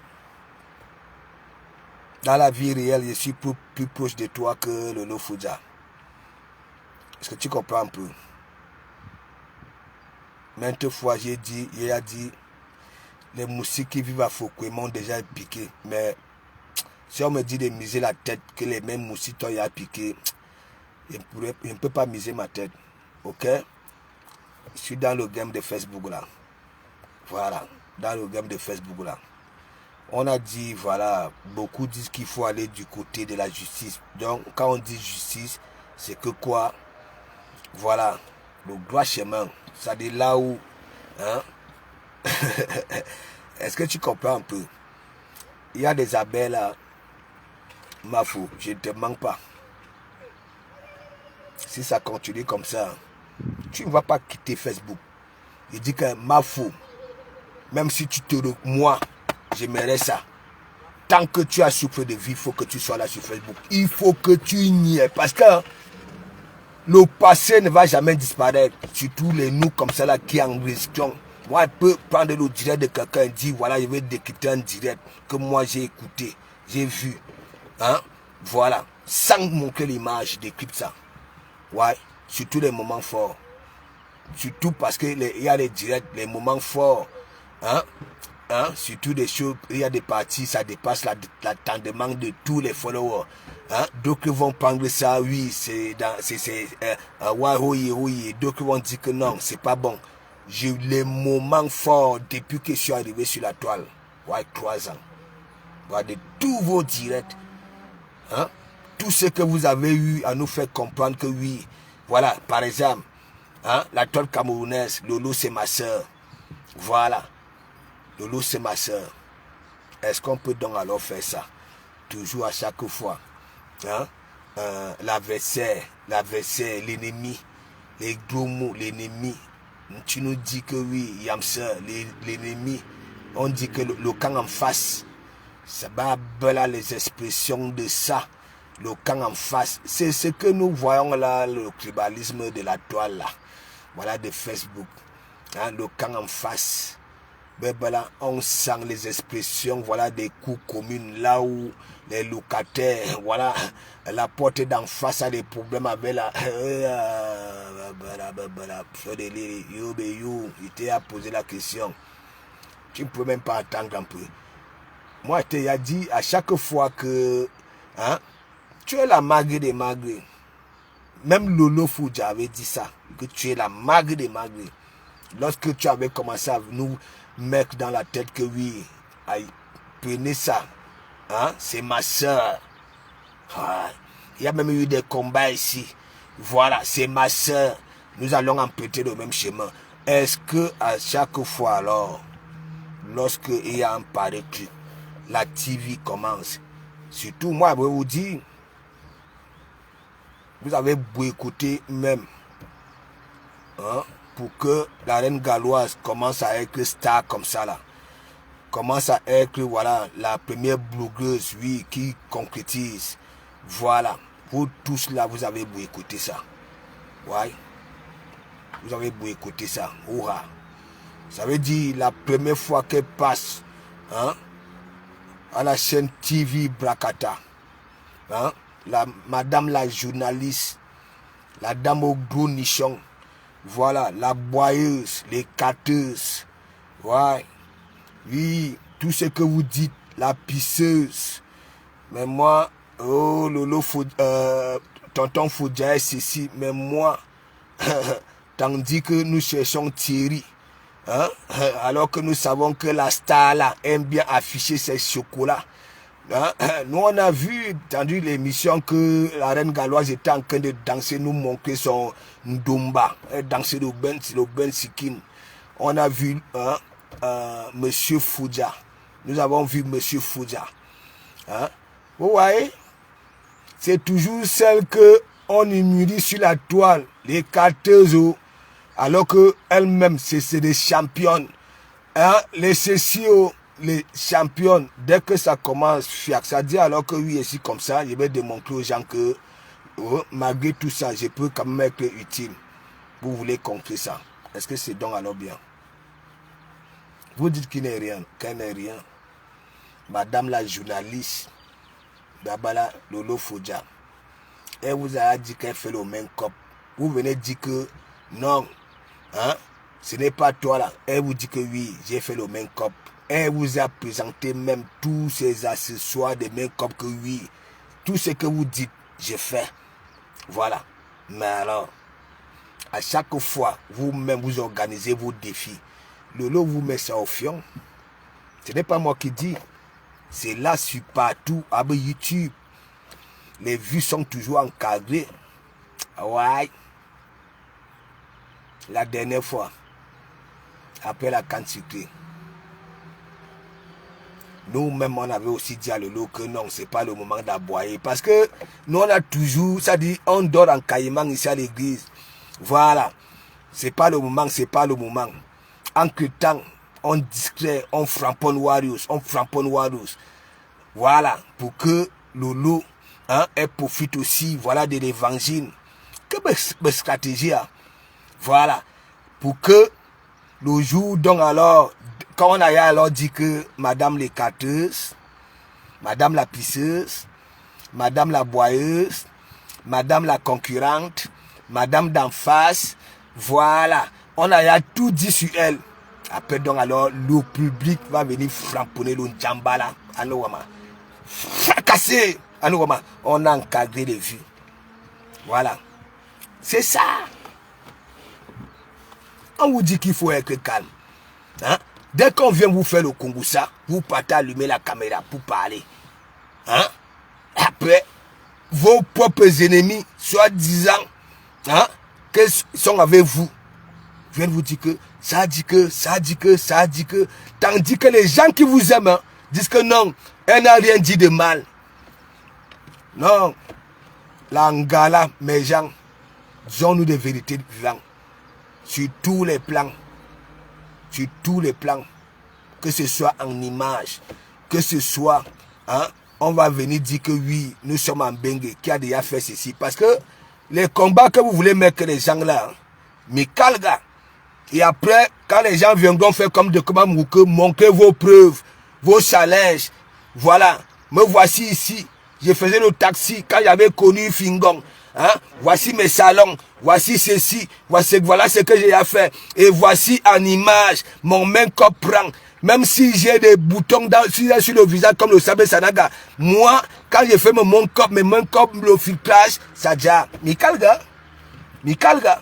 Dans la vie réelle, je suis plus proche de toi que Lolo Fodja. Est-ce que tu comprends un peu? Maintes fois, il a dit, les moustiques qui vivent à Foucault m'ont déjà piqué. Mais si on me dit de miser la tête que les mêmes moustiques t'ont piqué, je ne peux pas miser ma tête. Ok? Je suis dans le game de Facebook là. Voilà, dans le game de Facebook là. On a dit, voilà, beaucoup disent qu'il faut aller du côté de la justice. Donc, quand on dit justice, c'est que quoi? Voilà, le droit chemin. Ça dit là où... Hein? Est-ce que tu comprends un peu? Il y a des abeilles là. Mafou, je ne te manque pas. Si ça continue comme ça, tu ne vas pas quitter Facebook. Il dit que Mafou, même si tu te... Moi, j'aimerais ça. Tant que tu as souffert de vie, il faut que tu sois là sur Facebook. Il faut que tu y es. Parce que le passé ne va jamais disparaître. Surtout les nous comme ça là qui en question. Moi, je peux prendre le direct de quelqu'un et dire, voilà, je vais décrypter un direct que moi j'ai écouté, j'ai vu. Hein? Voilà. Sans montrer l'image, je décrypte ça. Ouais. Surtout les moments forts. Surtout parce qu'il y a les directs, les moments forts. Hein? Hein? Surtout des choses, il y a des parties, ça dépasse l'attendement de tous les followers. Hein? D'autres vont prendre ça, oui, c'est oui. D'autres vont dire que non, c'est pas bon. J'ai eu les moments forts depuis que je suis arrivé sur la toile. Ouais, 3 ans. Voilà, de tous vos directs. Hein? Tout ce que vous avez eu à nous faire comprendre que oui. Voilà, par exemple, hein? La toile camerounaise, Lolo c'est ma soeur. Voilà. Lolo c'est ma soeur. Est-ce qu'on peut donc alors faire ça? Toujours à chaque fois. Hein? L'adversaire, l'ennemi, les gros mots, l'ennemi. Tu nous dis que oui, Yamsa, l'ennemi. On dit que le camp en face. Ça va là les expressions de ça. Le camp en face. C'est ce que nous voyons là, le tribalisme de la toile là. Voilà de Facebook. Hein? Le camp en face. Ben voilà, on sent les expressions, voilà, des coups communs là où les locataires, voilà, la porte d'en face a des problèmes avec la... Il t'a posé la question. Tu ne peux même pas attendre un peu. Moi, je t'ai dit à chaque fois que... Hein, tu es la magrée des magrés. Même Lolo Fodja avait dit ça, que tu es la magrée des magrés. Lorsque tu avais commencé à nous mettre dans la tête que oui, aïe, prenez ça, hein, c'est ma soeur. Ah, il y a même eu des combats ici. Voilà, c'est ma soeur. Nous allons emprunter le même chemin. Est-ce que à chaque fois alors, lorsque il y a un pareil truc, la TV commence, surtout moi, je vais vous dire, vous avez boycotté même, hein, pour que la reine galloise commence à être star comme ça là. Commence à être, voilà, la première blogueuse, oui, qui concrétise. Voilà. Vous tous là, vous avez boycotté ça. Ouais. Vous avez boycotté ça. Ouah. Ça veut dire la première fois qu'elle passe, hein, à la chaîne TV Brakata. Hein, madame la journaliste, la dame au gros nichon. Voilà, la boyeuse, les cateuses, ouais, oui, tout ce que vous dites, la pisseuse. Mais moi, oh, Lolo, tonton Fodja est ici, mais moi, tandis que nous cherchons Thierry, hein, alors que nous savons que la star là aime bien afficher ses chocolats. Hein? Nous on a vu, entendu l'émission que la reine galloise était en train de danser, nous montrer son ndomba, danser le ben sikin. On a vu, hein, Monsieur Foudia. Nous avons vu Monsieur Foudia. Hein? Vous voyez, c'est toujours celle que on immunie sur la toile, les carteuses, alors que elles-mêmes, c'est des championnes. Hein? Les cécios, les championnes, dès que ça commence, ça dit alors que oui, ici comme ça, je vais démontrer aux gens que malgré tout ça, je peux quand même être utile. Vous voulez comprendre ça? Est-ce que c'est donc alors bien? Vous dites qu'il n'est rien, qu'elle n'est rien. Madame la journaliste, Dabala Lolo Foudia, elle vous a dit qu'elle fait le même cop. Vous venez dire que non, hein, ce n'est pas toi là. Elle vous dit que oui, j'ai fait le même cop. Elle vous a présenté même tous ces accessoires de même cop que oui. Tout ce que vous dites, j'ai fait. Voilà. Mais alors, à chaque fois, vous-même vous organisez vos défis. Lolo vous met ça au fion. Ce n'est pas moi qui dis. C'est là sur partout, avec YouTube. Les vues sont toujours encadrées. Ouais. La dernière fois, après la quantité, nous-mêmes, on avait aussi dit à Lolo que non, c'est pas le moment d'aboyer. Parce que nous, on a toujours, ça dit, on dort en caïman ici à l'église. Voilà. C'est pas le moment, c'est pas le moment. En temps, on discret, on framponne Warriors, on framponne Warriors. Voilà, pour que Lolo, hein, elle profite aussi, voilà, de l'évangile. Que belle stratégie, hein? Voilà, pour que le jour, donc alors, quand on a alors dit que Madame les carteuses, Madame la pisseuse, Madame la boyeuse, Madame la concurrente, Madame d'en face, voilà, on a tout dit sur elle. Après donc alors, le public va venir framponner le djamba là, à nous, fracasser, à nous, on a encadré les vues. Voilà, c'est ça. On vous dit qu'il faut être calme. Hein? Dès qu'on vient vous faire le Kongoussa, vous partez allumer la caméra pour parler. Hein? Après, vos propres ennemis, soi-disant, hein, qu'ils sont avec vous, viennent vous dire que ça dit que, ça dit que, ça dit que. Tandis que les gens qui vous aiment, hein, disent que non, elle n'a rien dit de mal. Non. L'Angala, mes gens, disons-nous des vérités vivantes. Sur tous les plans. Sur tous les plans. Que ce soit en image. Que ce soit, hein, on va venir dire que oui, nous sommes en Bengue, qui a déjà fait ceci. Parce que les combats que vous voulez mettre les gens là, mais calga. Et après, quand les gens viendront faire comme de Komamouke, montrez vos preuves, vos challenges. Voilà. Me voici ici. Je faisais le taxi quand j'avais connu Fingong. Hein? Voici mes salons. Voici ceci. Voilà ce que j'ai à faire. Et voici en image mon main corps prend. Même si j'ai des boutons sur le visage comme le Sabé Sanaga. Moi, quand j'ai fait mon corps, mes mains comme le filtrage, ça déjà. Mikalga. Mikalga.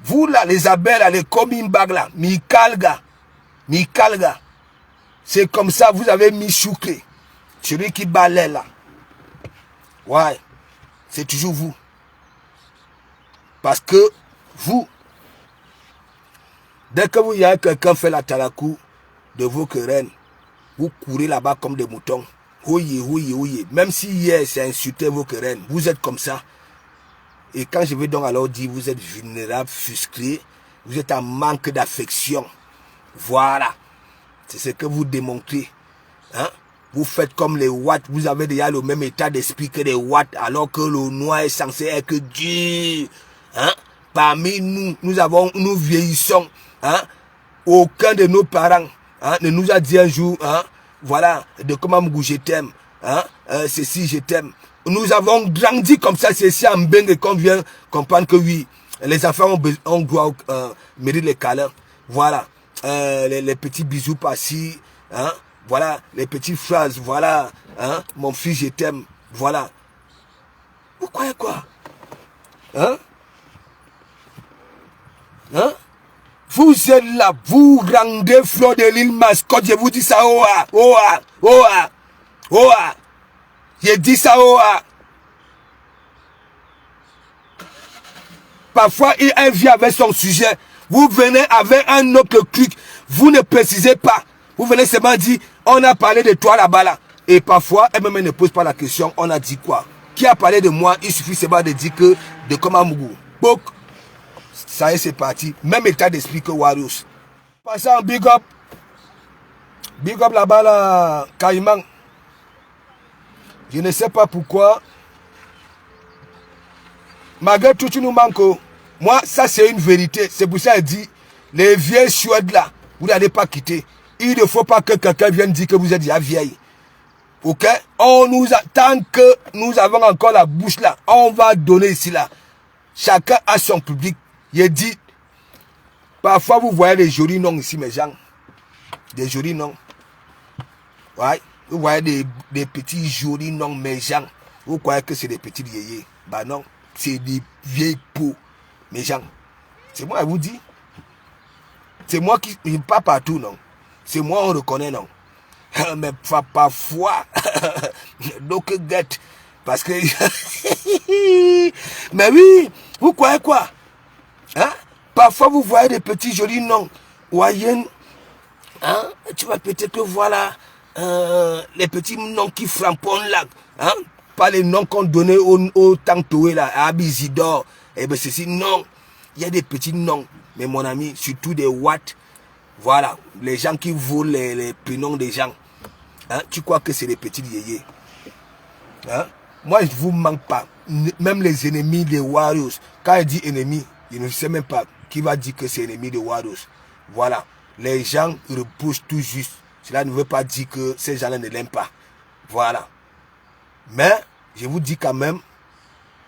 Vous là, les abeilles là, les comimbag là. Mikalga. Mikalga. C'est comme ça, vous avez mis Chouké. Celui qui balaie là. Ouais. C'est toujours vous. Parce que vous, dès que vous y avez quelqu'un fait la talakou de vos querelles, vous courez là-bas comme des moutons. Ouye, ouye, ouye. Même si hier c'est insulté vos querelles, vous êtes comme ça. Et quand je vais donc alors dire, vous êtes vulnérable, frustré, vous êtes en manque d'affection. Voilà. C'est ce que vous démontrez. Hein? Vous faites comme les Watts, vous avez déjà le même état d'esprit que les Watts, alors que le noir est censé être dur. Hein? Parmi nous, nous vieillissons. Hein? Aucun de nos parents, hein, ne nous a dit un jour, hein, voilà, de comment je t'aime, hein, ceci, je t'aime. Nous avons grandi comme ça, c'est ici en Bengue qu'on vient comprendre que oui, les enfants ont droit mériter les câlins. Voilà, les petits bisous par-ci, hein, voilà, les petites phrases, voilà, hein, mon fils, je t'aime, voilà. Vous croyez quoi? Hein? Hein? Vous êtes là, vous rendez fleur de l'île mascotte, je vous dis ça, oa, oa, oa, oa. Je dis ça, oa. Parfois, il vient avec son sujet. Vous venez avec un autre truc. Vous ne précisez pas. Vous venez seulement dire, on a parlé de toi là-bas là. Et parfois, elle-même ne pose pas la question, on a dit quoi? Qui a parlé de moi? Il suffit seulement de dire que de Komamougou. Bok. Ça y est, c'est parti. Même état d'esprit que Warriors. Passant, big up. Big up là-bas là, Caïman. Je ne sais pas pourquoi. Malgré tout, tu nous manques. Moi, ça c'est une vérité. C'est pour ça qu'elle dit, les vieilles chouettes là, vous n'allez pas quitter. Il ne faut pas que quelqu'un vienne dire que vous êtes déjà vieille. Ok? Tant que nous avons encore la bouche là, on va donner ici là. Chacun a son public. Il dit, parfois vous voyez les jolis noms ici, mes gens. Des jolis noms. Ouais. Vous voyez des petits jolis noms, mes gens. Vous croyez que c'est des petits vieillards. Bah non, c'est des vieilles peaux, mes gens. C'est moi, je vous dis. C'est moi qui, pas partout, non. C'est moi, on reconnaît, non. Mais parfois, donc get. Parce que, mais oui, vous croyez quoi? Hein? Parfois, vous voyez des petits jolis noms. Voyez, hein? Tu vas peut-être que voilà, les petits noms qui frapponnent là. Hein? Pas les noms qu'on donnait au Tantoué là, à Abizidor. Eh bien, ceci, non. Il y a des petits noms. Mais mon ami, surtout des watts. Voilà, les gens qui volent les prénoms des gens. Hein? Tu crois que c'est des petits yéyés? Hein? Moi, je ne vous manque pas. Même les ennemis des Warriors. Quand il dit ennemi, il ne sait même pas qui va dire que c'est ennemi des Warriors. Voilà. Les gens repoussent tout juste. Cela ne veut pas dire que ces gens-là ne l'aiment pas. Voilà. Mais, je vous dis quand même,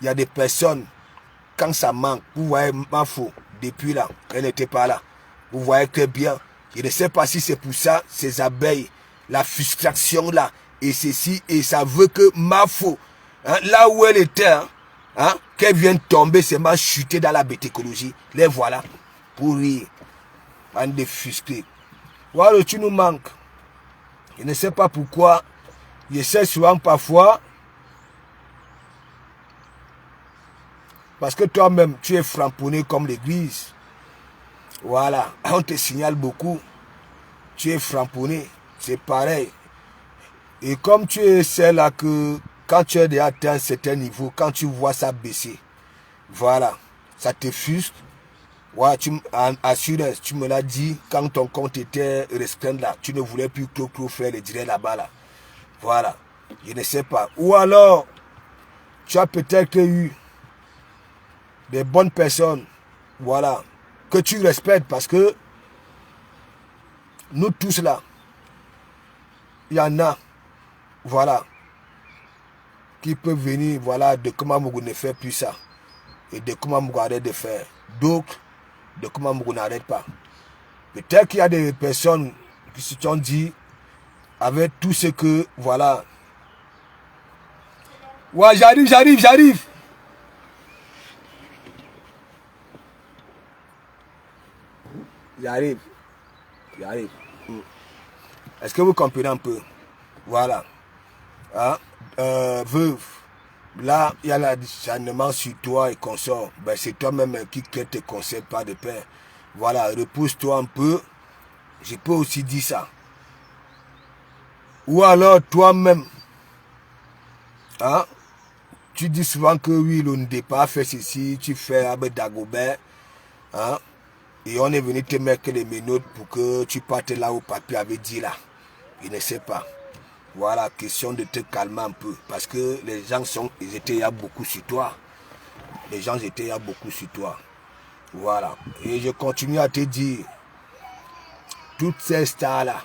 il y a des personnes, quand ça manque, vous voyez Mafo, depuis là, elle n'était pas là. Vous voyez très bien. Je ne sais pas si c'est pour ça, ces abeilles, la frustration là, et ceci, et ça veut que Mafo, hein, là où elle était, hein, qu'elle vienne tomber, c'est mal chuter dans la bétécologie. Les voilà, pour rire. On est frustré. Voilà, tu nous manques. Je ne sais pas pourquoi. Je sais souvent parfois. Parce que toi-même, tu es framponné comme l'église. Voilà, on te signale beaucoup. Tu es framponné, c'est pareil. Et comme tu es celle-là que, quand tu es déjà atteint un certain niveau, quand tu vois ça baisser, voilà, ça te frustre. Ouais, en assurance, tu me l'as dit, quand ton compte était restreint là, tu ne voulais plus trop faire les directs là-bas là. Voilà, je ne sais pas. Ou alors, tu as peut-être eu des bonnes personnes, voilà, que tu respectes parce que nous tous là, il y en a, voilà, qui peuvent venir, voilà, de comment Mougou ne fait plus ça. Et de comment Mougou arrête de faire. D'autres, de comment Mougou n'arrête pas. Peut-être qu'il y a des personnes qui se sont dit, avec tout ce que, voilà. Ouais, j'arrive. J'arrive. Est-ce que vous comprenez un peu? Voilà. Hein? Veuve. Là, il y a l'acharnement sur toi et consort. Ben, c'est toi-même qui ne te concerne pas de pain. Voilà, repousse-toi un peu. Je peux aussi dire ça. Ou alors, toi-même, hein? Tu dis souvent que oui, l'on ne pas fait ceci, tu fais avec Dagobert. Hein? Et on est venu te mettre les menottes pour que tu partes là où papier avait dit là. Il ne sait pas. Voilà, question de te calmer un peu. Parce que les gens ils étaient là beaucoup sur toi. Les gens étaient là beaucoup sur toi. Voilà. Et je continue à te dire, toutes ces stars-là,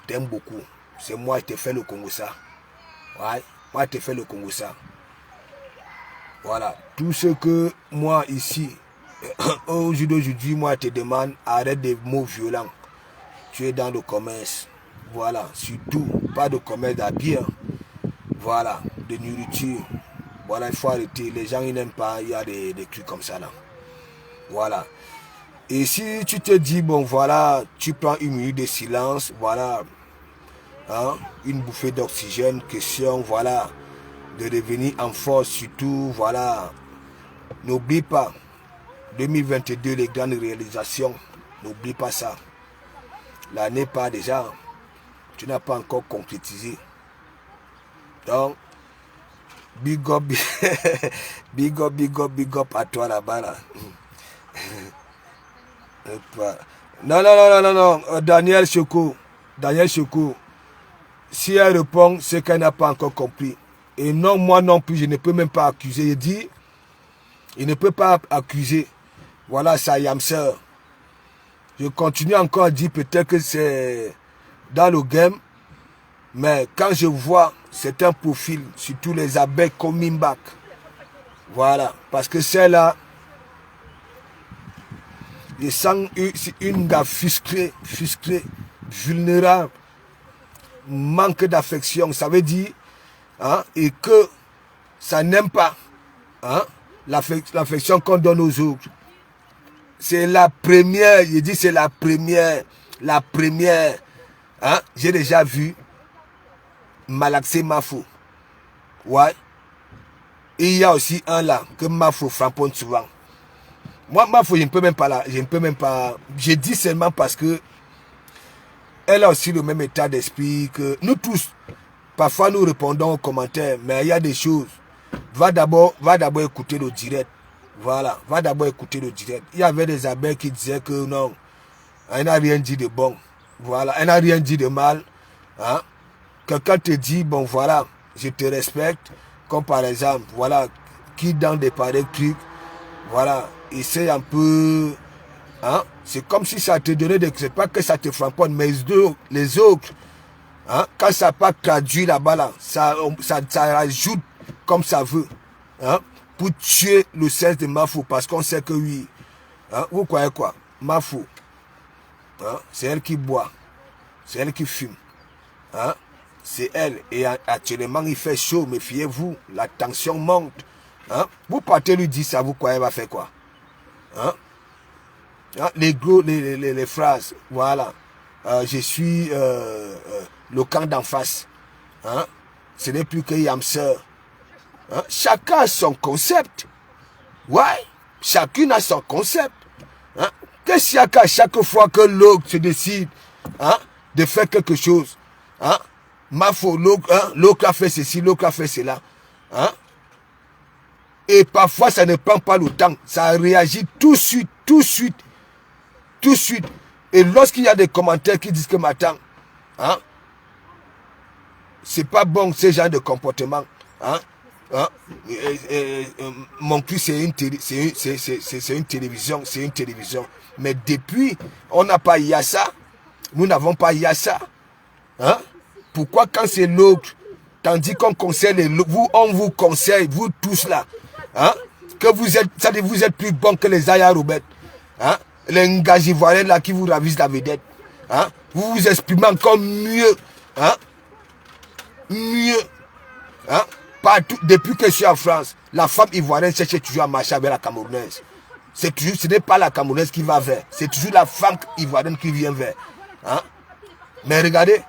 t'aimes beaucoup. C'est moi qui t'ai fait le Congo ça. Ouais, moi qui t'ai fait le Congo ça. Voilà. Tout ce que moi ici, aujourd'hui, moi je te demande, arrête des mots violents. Tu es dans le commerce. Voilà, surtout, pas de commerce d'habits. Voilà, de nourriture. Voilà, il faut arrêter. Les gens, ils n'aiment pas, il y a des trucs comme ça là. Voilà. Et si tu te dis, bon, voilà, tu prends une minute de silence, voilà, hein, une bouffée d'oxygène, question, voilà, de revenir en force, surtout, voilà. N'oublie pas, 2022, les grandes réalisations, n'oublie pas ça. L'année part déjà. Tu n'as pas encore concrétisé. Donc, big up, big up, big up, big up à toi là-bas. Là. Non, non, non, non, non, non. Daniel Choco. Si elle répond, c'est qu'elle n'a pas encore compris. Et non, moi non plus, je ne peux même pas accuser. Je dis, il ne peut pas accuser. Voilà, ça Yamser. Je continue encore à dire peut-être que c'est dans le game. Mais quand je vois certains profils, surtout les abeilles coming back. Voilà. Parce que celle-là, je sens une gars frustrée, vulnérable, manque d'affection. Ça veut dire, hein, et que ça n'aime pas, hein, l'affection qu'on donne aux autres. C'est la première, je dis c'est la première. Hein, j'ai déjà vu Malaxé Mafo. Ouais. Et il y a aussi un là que Mafo frapponne souvent. Moi, Mafo, je ne peux même pas là. Je dis seulement parce que elle a aussi le même état d'esprit que nous tous. Parfois, nous répondons aux commentaires, mais il y a des choses. Va d'abord écouter le direct. Voilà, va d'abord écouter le direct. Il y avait des abeilles qui disaient que non, elle n'a rien dit de bon. Voilà, elle n'a rien dit de mal. Hein? Quelqu'un te dit, bon voilà, je te respecte. Comme par exemple, voilà, qui dans des pareils trucs, voilà, essaye un peu. Hein? C'est comme si ça te donnait des... C'est pas que ça te frapponne, mais les autres, hein? Quand ça n'a pas traduit là-bas, là, ça rajoute comme ça veut. Hein? Pour tuer le sens de Mafo, parce qu'on sait que oui. Hein? Vous croyez quoi? Mafo, hein? C'est elle qui boit. C'est elle qui fume. Hein? C'est elle. Et actuellement, il fait chaud. Méfiez-vous. La tension monte. Hein? Vous partez lui dire ça, vous croyez elle va faire quoi? Hein? Hein? Les phrases. Voilà. Je suis le camp d'en face. Hein? Ce n'est plus que Yamser. Hein? Chacun a son concept. Ouais. Chacune a son concept. Hein? Qu'est-ce qu'il y a qu'à chaque fois que l'autre se décide, hein, de faire quelque chose, hein? Mafo, l'autre a fait ceci, l'autre a fait cela. Hein? Et parfois, ça ne prend pas le temps. Ça réagit tout de suite. Et lorsqu'il y a des commentaires qui disent que maintenant, hein, c'est pas bon ce genre de comportement. Hein? Hein? Mon cul, c'est une télévision. Mais depuis, on n'a pas Yassa. Nous n'avons pas Yassa. Hein? Pourquoi quand c'est l'autre, tandis qu'on conseille on vous conseille, vous tous là, hein? Que vous êtes plus bon que les Aya Robert, hein? Les Ngaz ivoiriens là qui vous ravissent la vedette, hein? Vous vous exprimez encore mieux, hein? Hein? Partout, depuis que je suis en France, la femme ivoirienne cherche toujours à marcher avec la Camerounaise. Ce n'est pas la Camerounaise qui va vers, c'est toujours la femme ivoirienne qui vient vers. Hein? Mais regardez,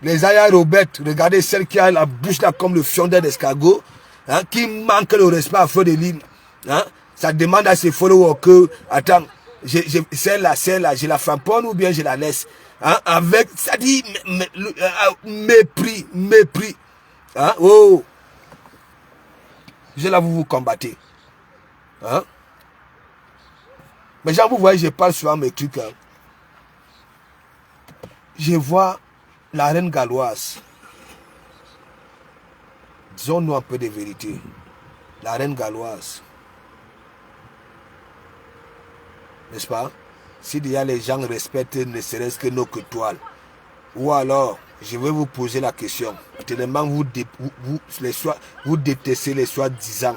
les Aya Robert, regardez celle qui a la bouche là comme le fion d'escargot, hein, qui manque le respect à feu de ligne. Hein? Ça demande à ses followers que, attends, celle-là, je la framponne ou bien je la laisse. Hein? Avec, ça dit, mépris. Hein? Oh! Là, vous combattez. Hein? Mais genre, vous voyez, je parle souvent mes trucs. Hein? Je vois la reine galloise. Disons-nous un peu de vérité. La reine galloise. N'est-ce pas? Si déjà les gens respectent ne serait-ce que nos étoiles. Ou alors, je vais vous poser la question. Tellement vous détestez les soi-disant,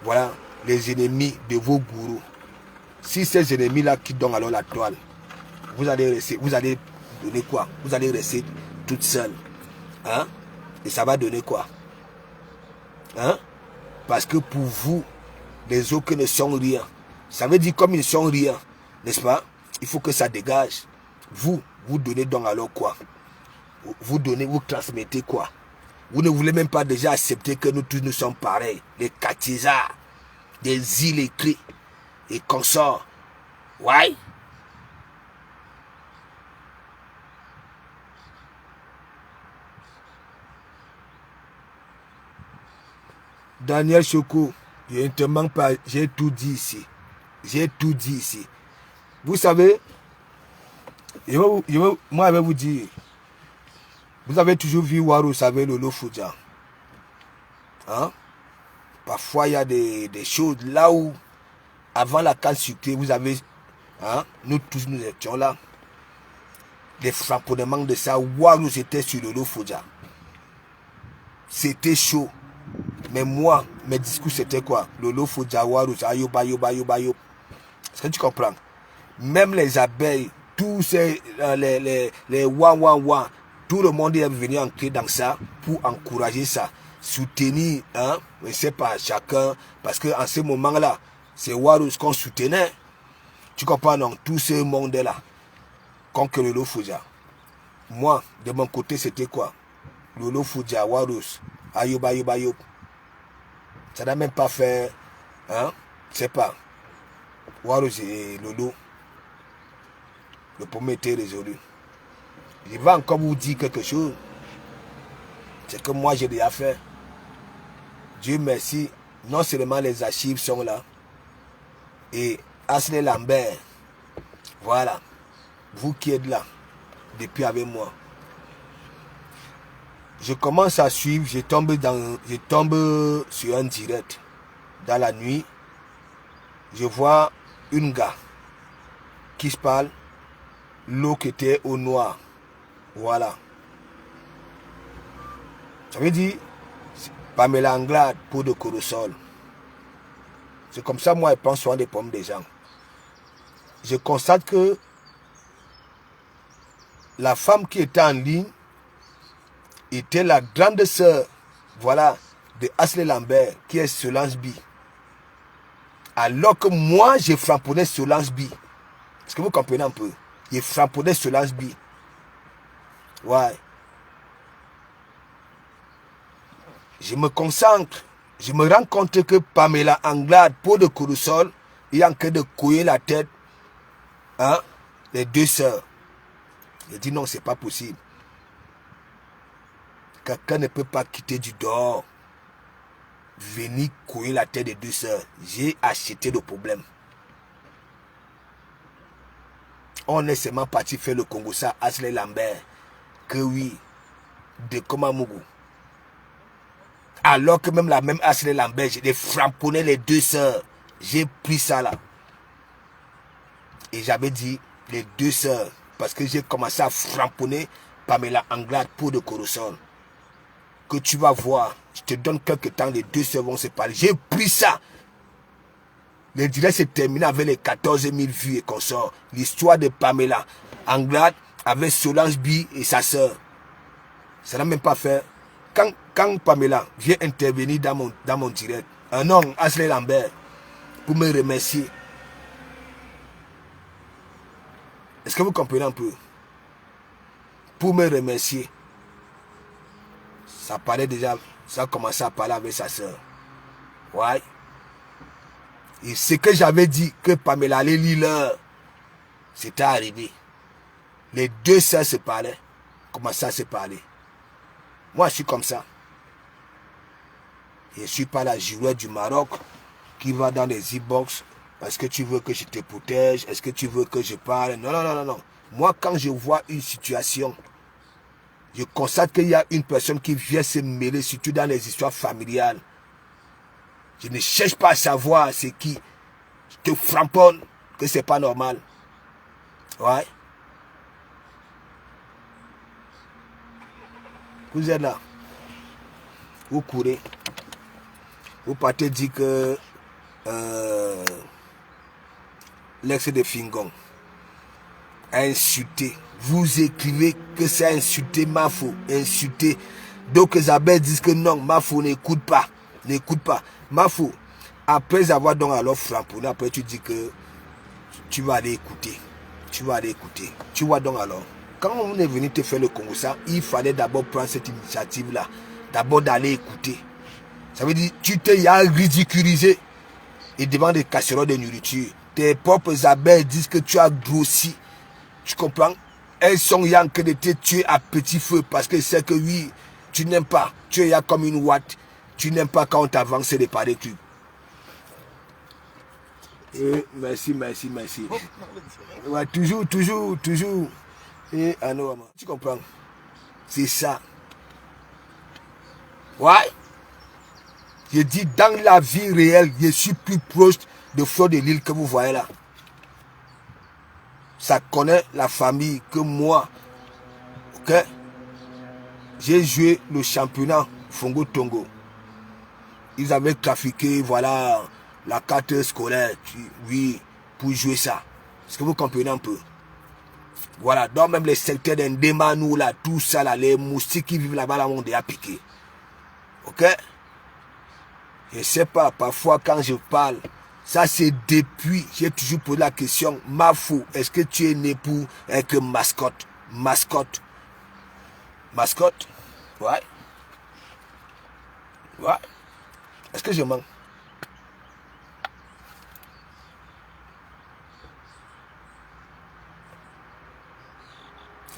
voilà, les ennemis de vos gourous. Si ces ennemis-là qui donnent alors la toile, vous allez donner quoi? Vous allez rester toute seule. Hein? Et ça va donner quoi? Hein? Parce que pour vous, les autres ne sont rien. Ça veut dire comme ils ne sont rien, n'est-ce pas? Il faut que ça dégage. Vous donnez donc alors quoi? Vous transmettez quoi? Vous ne voulez même pas déjà accepter que nous tous nous sommes pareils. Les Katizas, des illettrés et consorts. Ouais? Daniel Choco, je ne te manque pas, j'ai tout dit ici. J'ai tout dit ici. Vous savez, moi je vais vous dire, vous avez toujours vu Warous avec Lolo Fodja. Hein? Parfois, il y a des choses là où, avant la canne sucrée, vous avez, hein, nous tous nous étions là. Des framponnements de ça, Warous était sur Lolo Fodja. C'était chaud. Mais moi, mes discours c'était quoi? Lolo Fodja, Warous, ayo, bayo, bayo, bayo. Est-ce que tu comprends? Même les abeilles, tous ces, les wa, tout le monde est venu entrer dans ça pour encourager ça, soutenir, hein, je ne sais pas, chacun, parce qu'en ce moment-là, c'est Warous qu'on soutenait. Tu comprends, non? Tout ce monde-là, contre Lolo Fodja. Moi, de mon côté, c'était quoi? Lolo Fodja, Warous, ayo, bayo, bayo. Ça n'a même pas fait, hein, je ne sais pas, Warous et Lolo. Le problème était résolu. Je vais encore vous dire quelque chose. C'est que moi j'ai déjà fait. Dieu merci. Non seulement les archives sont là. Et Ashley Lambert. Voilà. Vous qui êtes là. Depuis avec moi. Je commence à suivre. Je tombe sur un direct. Dans la nuit. Je vois une gars qui se parle. L'eau qui était au noir. Voilà. Ça veut dire Pamela Anglade, peau de Corosol. C'est comme ça, moi, je prends soin des pommes des gens. Je constate que la femme qui était en ligne était la grande sœur, voilà, de Ashley Lambert, qui est Solange B. Alors que moi, j'ai framponné Solange B. Est-ce que vous comprenez un peu? Il frapponnait Solange B. Ouais. Je me concentre. Je me rends compte que Pamela Anglade, peau de Corosol, est en train de couiller la tête. Hein? Les deux sœurs. Je dis non, c'est pas possible. Quelqu'un ne peut pas quitter du dehors. Venir couiller la tête des deux sœurs. J'ai acheté le problème. On est seulement parti faire le Congo ça, Ashley Lambert, que oui, de Komamougou. Alors que même la même Ashley Lambert, j'ai framponné les deux sœurs. J'ai pris ça là. Et j'avais dit les deux sœurs, parce que j'ai commencé à framponner Pamela Anglade, peau de Corosol. Que tu vas voir, je te donne quelques temps, les deux sœurs vont se parler. J'ai pris ça. Le direct s'est terminé avec les 14 000 vues et consorts. L'histoire de Pamela Anglade avec Solange B et sa sœur. Ça n'a même pas fait. Quand Pamela vient intervenir dans mon direct, un homme, Ashley Lambert, pour me remercier. Est-ce que vous comprenez un peu? Pour me remercier. Ça parlait déjà, ça a commencé à parler avec sa sœur. Ouais. Et ce que j'avais dit, que Pamela allait lire l'heure, c'était arrivé. Les deux sœurs se parlaient, commençaient à se parler. Moi, je suis comme ça. Je ne suis pas la joueur du Maroc qui va dans les e-box. Est-ce que tu veux que je te protège? Est-ce que tu veux que je parle? Non, non, non, non, non. Moi, quand je vois une situation, je constate qu'il y a une personne qui vient se mêler, surtout dans les histoires familiales. Je ne cherche pas à savoir c'est qui. Je te framponne que c'est pas normal. Ouais. Vous êtes là. Vous courez. Vous partez dire que l'ex de Fingon a insulté. Vous écrivez que c'est insulté Mafo. Insulté. Donc Isabelle dit que non, Mafo n'écoute pas. N'écoute pas. Mafo, après avoir donc alors framponné, après tu dis que tu vas aller écouter. Tu vas aller écouter. Tu vois donc alors. Quand on est venu te faire le Congo ça, il fallait d'abord prendre cette initiative-là. D'abord d'aller écouter. Ça veut dire tu t'es ridiculisé. Et devant des casseroles de nourriture. Tes propres abeilles disent que tu as grossi. Tu comprends? Elles sont en train de te tuer à petit feu parce que c'est que oui, tu n'aimes pas. Tu es comme une ouate. Tu n'aimes pas quand on t'avance les pas des trucs. Merci. Ouais, toujours. Et tu comprends? C'est ça. Ouais. Je dis, dans la vie réelle, je suis plus proche de Fleur de Lille que vous voyez là. Ça connaît la famille que moi. Ok? J'ai joué le championnat Fongo Tongo. Ils avaient trafiqué, voilà, la carte scolaire, oui, pour jouer ça. Est-ce que vous comprenez un peu? Voilà, donc même les secteurs d'Indémanou, là, tout ça, là, les moustiques qui vivent là-bas, là, ont déjà piqué. Ok? Je ne sais pas, parfois quand je parle, ça c'est depuis, j'ai toujours posé la question, Mafou, est-ce que tu es né pour être mascotte? Mascotte? Ouais. Est-ce que je mens?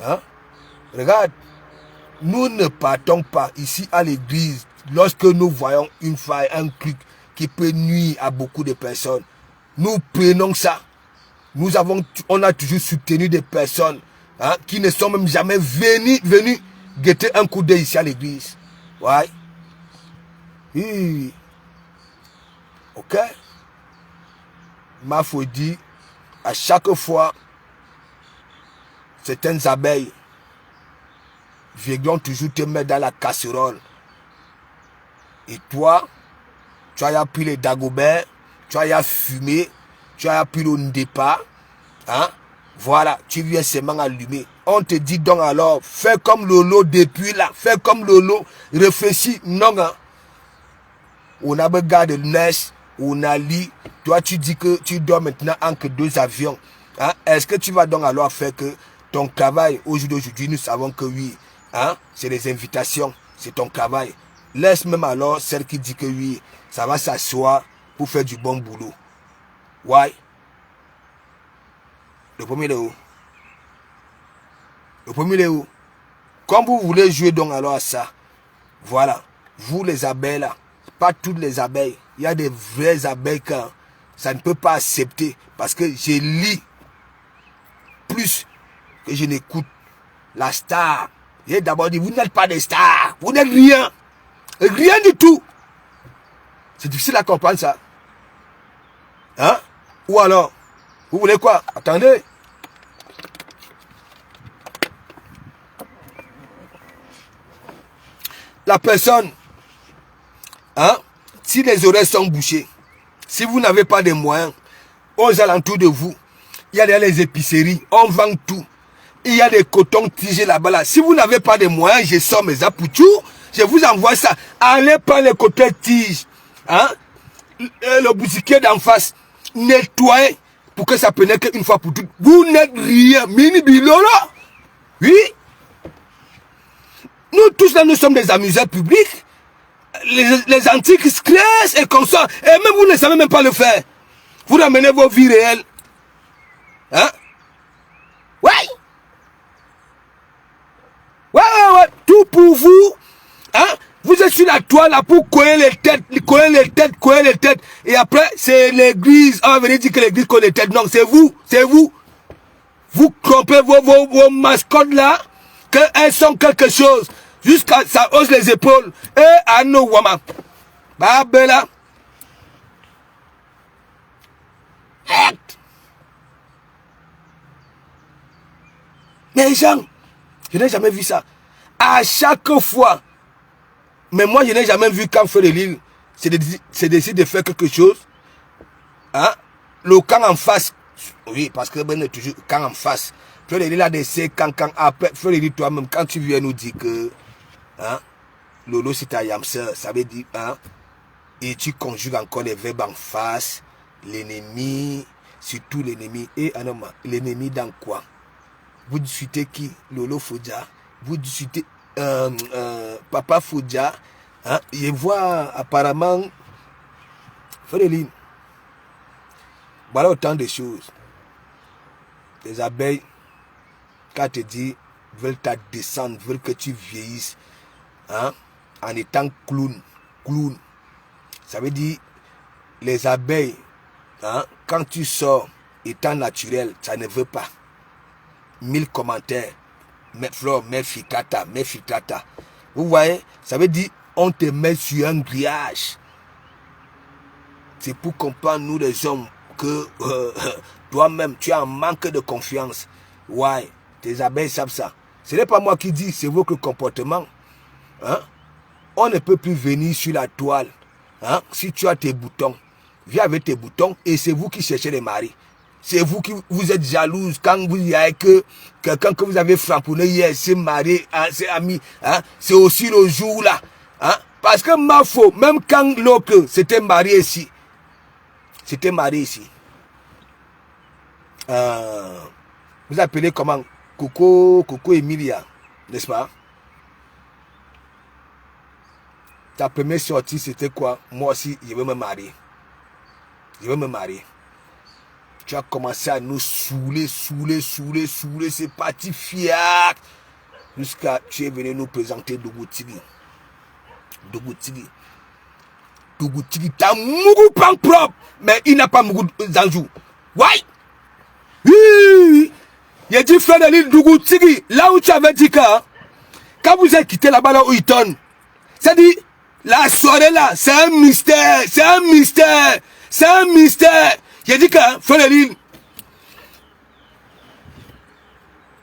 Hein? Regarde, nous ne partons pas ici à l'église lorsque nous voyons une faille, un truc qui peut nuire à beaucoup de personnes. Nous prenons ça. On a toujours soutenu des personnes qui ne sont même jamais venues guetter un coup d'œil ici à l'église. Ouais. Oui. Ok? Ma foi dit, à chaque fois, certaines abeilles viendront toujours te mettre dans la casserole. Et toi, tu as pris les Dagobert, tu as fumé, tu as pris le Ndepa. Hein? Voilà, tu viens seulement allumer. On te dit donc alors, fais comme Lolo depuis là, fais comme Lolo, réfléchis. Non, hein? On a regardé le neige, on a lit. Toi, tu dis que tu dors maintenant entre deux avions. Hein? Est-ce que tu vas donc alors faire que ton travail, aujourd'hui, nous savons que oui, hein? C'est les invitations, c'est ton travail. Laisse même alors celle qui dit que oui, ça va s'asseoir pour faire du bon boulot. Ouais. Le premier est où? Comme vous voulez jouer donc alors à ça, voilà, vous les abeilles là, pas toutes les abeilles, il y a des vraies abeilles que ça ne peut pas accepter parce que je lis plus que je n'écoute. La star, j'ai d'abord dit, vous n'êtes pas des stars, vous n'êtes rien, rien du tout. C'est difficile à comprendre ça. Hein? Ou alors, vous voulez quoi? Attendez. La personne, hein, si les oreilles sont bouchées, si vous n'avez pas de moyens, aux alentours de vous, il y a les épiceries, on vend tout. Il y a des cotons tigés là-bas. Là. Si vous n'avez pas de moyens, je sors mes apouchous, je vous envoie ça. Allez prendre les cotons tiges, hein, le boutiquier d'en face, nettoyez pour que ça prenne qu'une fois pour toutes. Vous n'êtes rien, mini bilolo. Oui. Nous tous là, nous sommes des amuseurs publics. Les antiques stressent et comme ça. Et même vous ne savez même pas le faire. Vous ramenez vos vies réelles. Hein? Ouais. Ouais. Tout pour vous. Hein? Vous êtes sur la toile là pour coller les têtes. Et après, c'est l'église. On va venir dire que l'église colle les têtes. Non, c'est vous. Vous trompez vos mascottes là. Qu'elles sont quelque chose. Jusqu'à ça hausse les épaules. Et à nos wama. Bah, bella. Mais les gens, je n'ai jamais vu ça. À chaque fois. Mais moi, je n'ai jamais vu quand Fleur de Lille c'est décide de faire quelque chose. Hein? Le camp en face. Oui, parce que ben, toujours camp en face. Fleur de Lille a décidé quand après. Fleur de Lille toi-même, quand tu viens nous dire que hein, Lolo c'est ta yamseur, ça veut dire hein, et tu conjugues encore les verbes en face, l'ennemi, surtout l'ennemi. Et l'ennemi dans quoi? Vous discutez qui? Lolo Fodja. Vous discutez Papa Fodja. Hein? Je vois apparemment Fleur de Lille. Voilà autant de choses. Les abeilles, quand te dit, veulent ta descendre, veulent que tu vieillisses, hein, en étant clown. clown. Ça veut dire, les abeilles, hein, quand tu sors, étant naturel, ça ne veut pas. 1000 commentaires. Mais flore, mais ficata. Vous voyez, ça veut dire, on te met sur un grillage. C'est pour comprendre, nous les hommes, que toi-même, tu as un manque de confiance. Ouais, tes abeilles savent ça. Ce n'est pas moi qui dis, c'est votre comportement. Hein? On ne peut plus venir sur la toile. Hein? Si tu as tes boutons, viens avec tes boutons et c'est vous qui cherchez les maris. C'est vous qui vous êtes jalouse quand vous y avez que quelqu'un que vous avez frapponné hier, c'est marié, hein, c'est ami. Hein? C'est aussi le jour là. Hein? Parce que ma faute, même quand l'autre s'était marié ici, vous appelez comment? Coco Emilia, n'est-ce pas? Ta première sortie, c'était quoi? Moi aussi, je veux me marier. Tu as commencé à nous saouler, c'est parti fiac. Jusqu'à tu es venu nous présenter Dougou Tigui, t'as Mougou pan propre, mais il n'a pas Mougou Zanjou. Ouais! Oui! Il a dit frère de l'île Dougou Tigui, là où tu avais dit que, quand vous avez quitté là-bas là où il tonne, ça dit, la soirée là, c'est un mystère. Il a dit que, frère de l'île,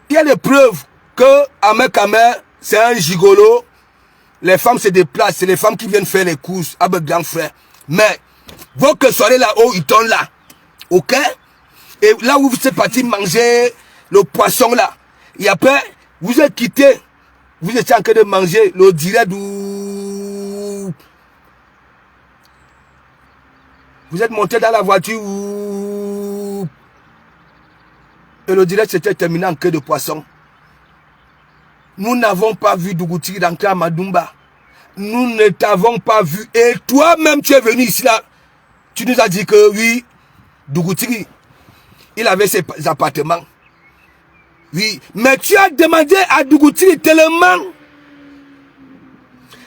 il y a des preuves que Ahmed c'est un gigolo. Les femmes se déplacent, c'est les femmes qui viennent faire les courses avec grand frère. Mais, votre soirée là, où ils tournent là, ok? Et là où vous êtes parti manger le poisson là, et après, vous êtes quitté, vous étiez en train de manger le direct où vous êtes monté dans la voiture où et le direct s'était terminé en queue de poisson. Nous n'avons pas vu Dougou Tigui dans Madumba. Nous ne t'avons pas vu. Et toi-même, tu es venu ici là. Tu nous as dit que oui, Dougou Tigui, il avait ses appartements. Oui, mais tu as demandé à Dougou Tigui tellement.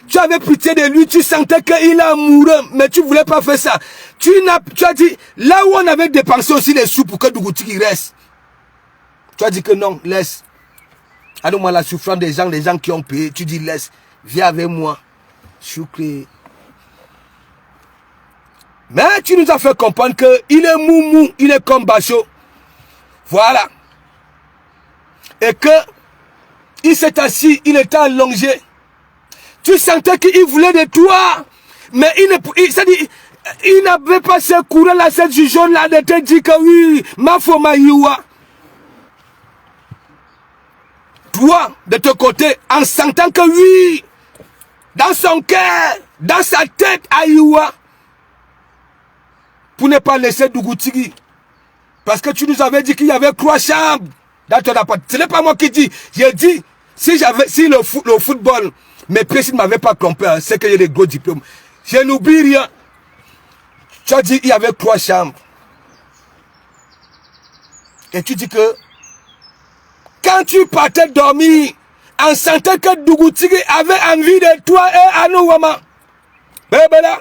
Tu avais pitié de lui, tu sentais qu'il est amoureux, mais tu ne voulais pas faire ça. Tu as dit, là où on avait dépensé aussi les sous pour que Dougou Tigui reste. Tu as dit que non, laisse. Allons-moi la souffrance des gens qui ont payé. Tu dis laisse, viens avec moi. Choukri. Mais tu nous as fait comprendre qu'il est moumou, il est comme Bacho. Voilà. Et que il s'est assis, il était allongé. Tu sentais qu'il voulait de toi. Mais il n'avait pas ce courant là, cette jugeon là de te dire que oui, ma foma yiwa. Toi, de ton côté, en sentant que oui, dans son cœur, dans sa tête, Aïwa, pour ne pas laisser Dougou Tigui. Parce que tu nous avais dit qu'il y avait 3 chambres dans ton appart. Ce n'est pas moi qui dis. J'ai dit, si le football, mes pieds ne m'avaient pas trompé, hein, c'est qu'il y a des gros diplômes. Je n'oublie rien. Tu as dit qu'il y avait 3 chambres. Et tu dis que, quand tu partais dormir, en sentant que Dougou Tigui avait envie de toi et Anouama. Bébé là.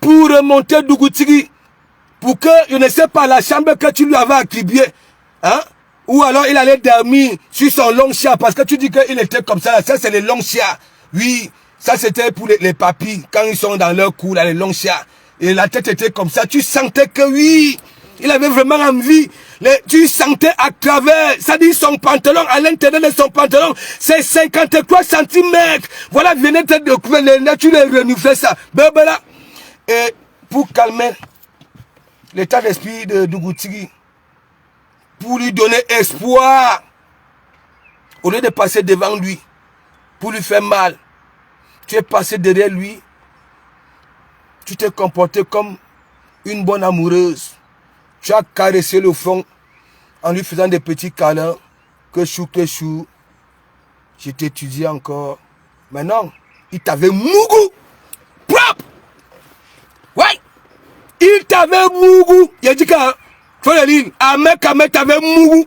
Pour remonter Dougou Tigui, pour que, je ne sais pas, la chambre que tu lui avais attribuée, hein, ou alors il allait dormir sur son long chien, parce que tu dis qu'il était comme ça, ça c'est les longs chiens. Oui, ça c'était pour les papis, quand ils sont dans leur cou, là, les longs chiens. Et la tête était comme ça, tu sentais que oui, il avait vraiment envie. Tu sentais à travers, ça dit son pantalon, à l'intérieur de son pantalon, c'est 53 cm. Voilà, venez te découvrir, tu les renifles ça. Bébé là. Et pour calmer l'état d'esprit de Dougou Tigui, pour lui donner espoir, au lieu de passer devant lui, pour lui faire mal, tu es passé derrière lui, tu t'es comporté comme une bonne amoureuse. Tu as caressé le front en lui faisant des petits câlins. Que chou, je t'étudie encore. Mais non, il t'avait mougou propre. Ouais, il t'avait mougou. Il a dit que, frère Lille, Ahmed t'avait mougou.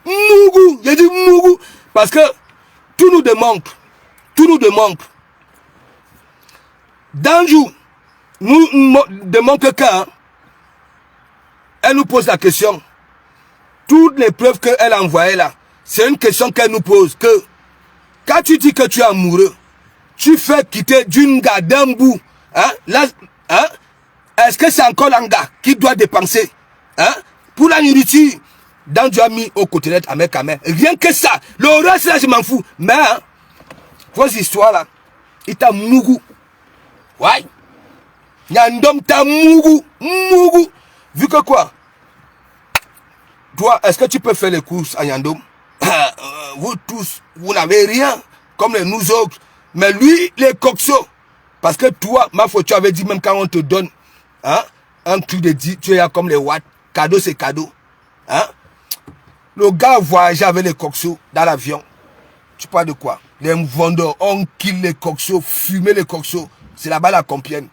Mougou, il a dit mougou. Parce que tout nous démontre tout nous demande. Danjou nous demande que elle nous pose la question. Toutes les preuves qu'elle a envoyées là, c'est une question qu'elle nous pose. Que quand tu dis que tu es amoureux, tu fais quitter d'une gars d'un bout. Hein? Là, hein? Est-ce que c'est encore l'anga qui doit dépenser? Hein? Pour la nourriture, Danjou a mis au côté net avec Kamer. Rien que ça. Le reste là, je m'en fous. Mais, hein, vos histoires là, il t'a mougou. Ouais. Yandom t'a mougou. Mougou. Vu que quoi? Toi, est-ce que tu peux faire les courses à Yandom? Vous tous, vous n'avez rien. Comme nous autres. Mais lui, les coxos. Parce que toi, ma foi, tu avais dit même quand on te donne hein, un truc de dit, tu es comme les watts. Cadeau, c'est cadeau. Hein? Le gars voyageait avec les coxos dans l'avion. Tu parles de quoi? Les vendeurs, on kill les coxos, fumer les coxos. C'est là-bas la Compiègne,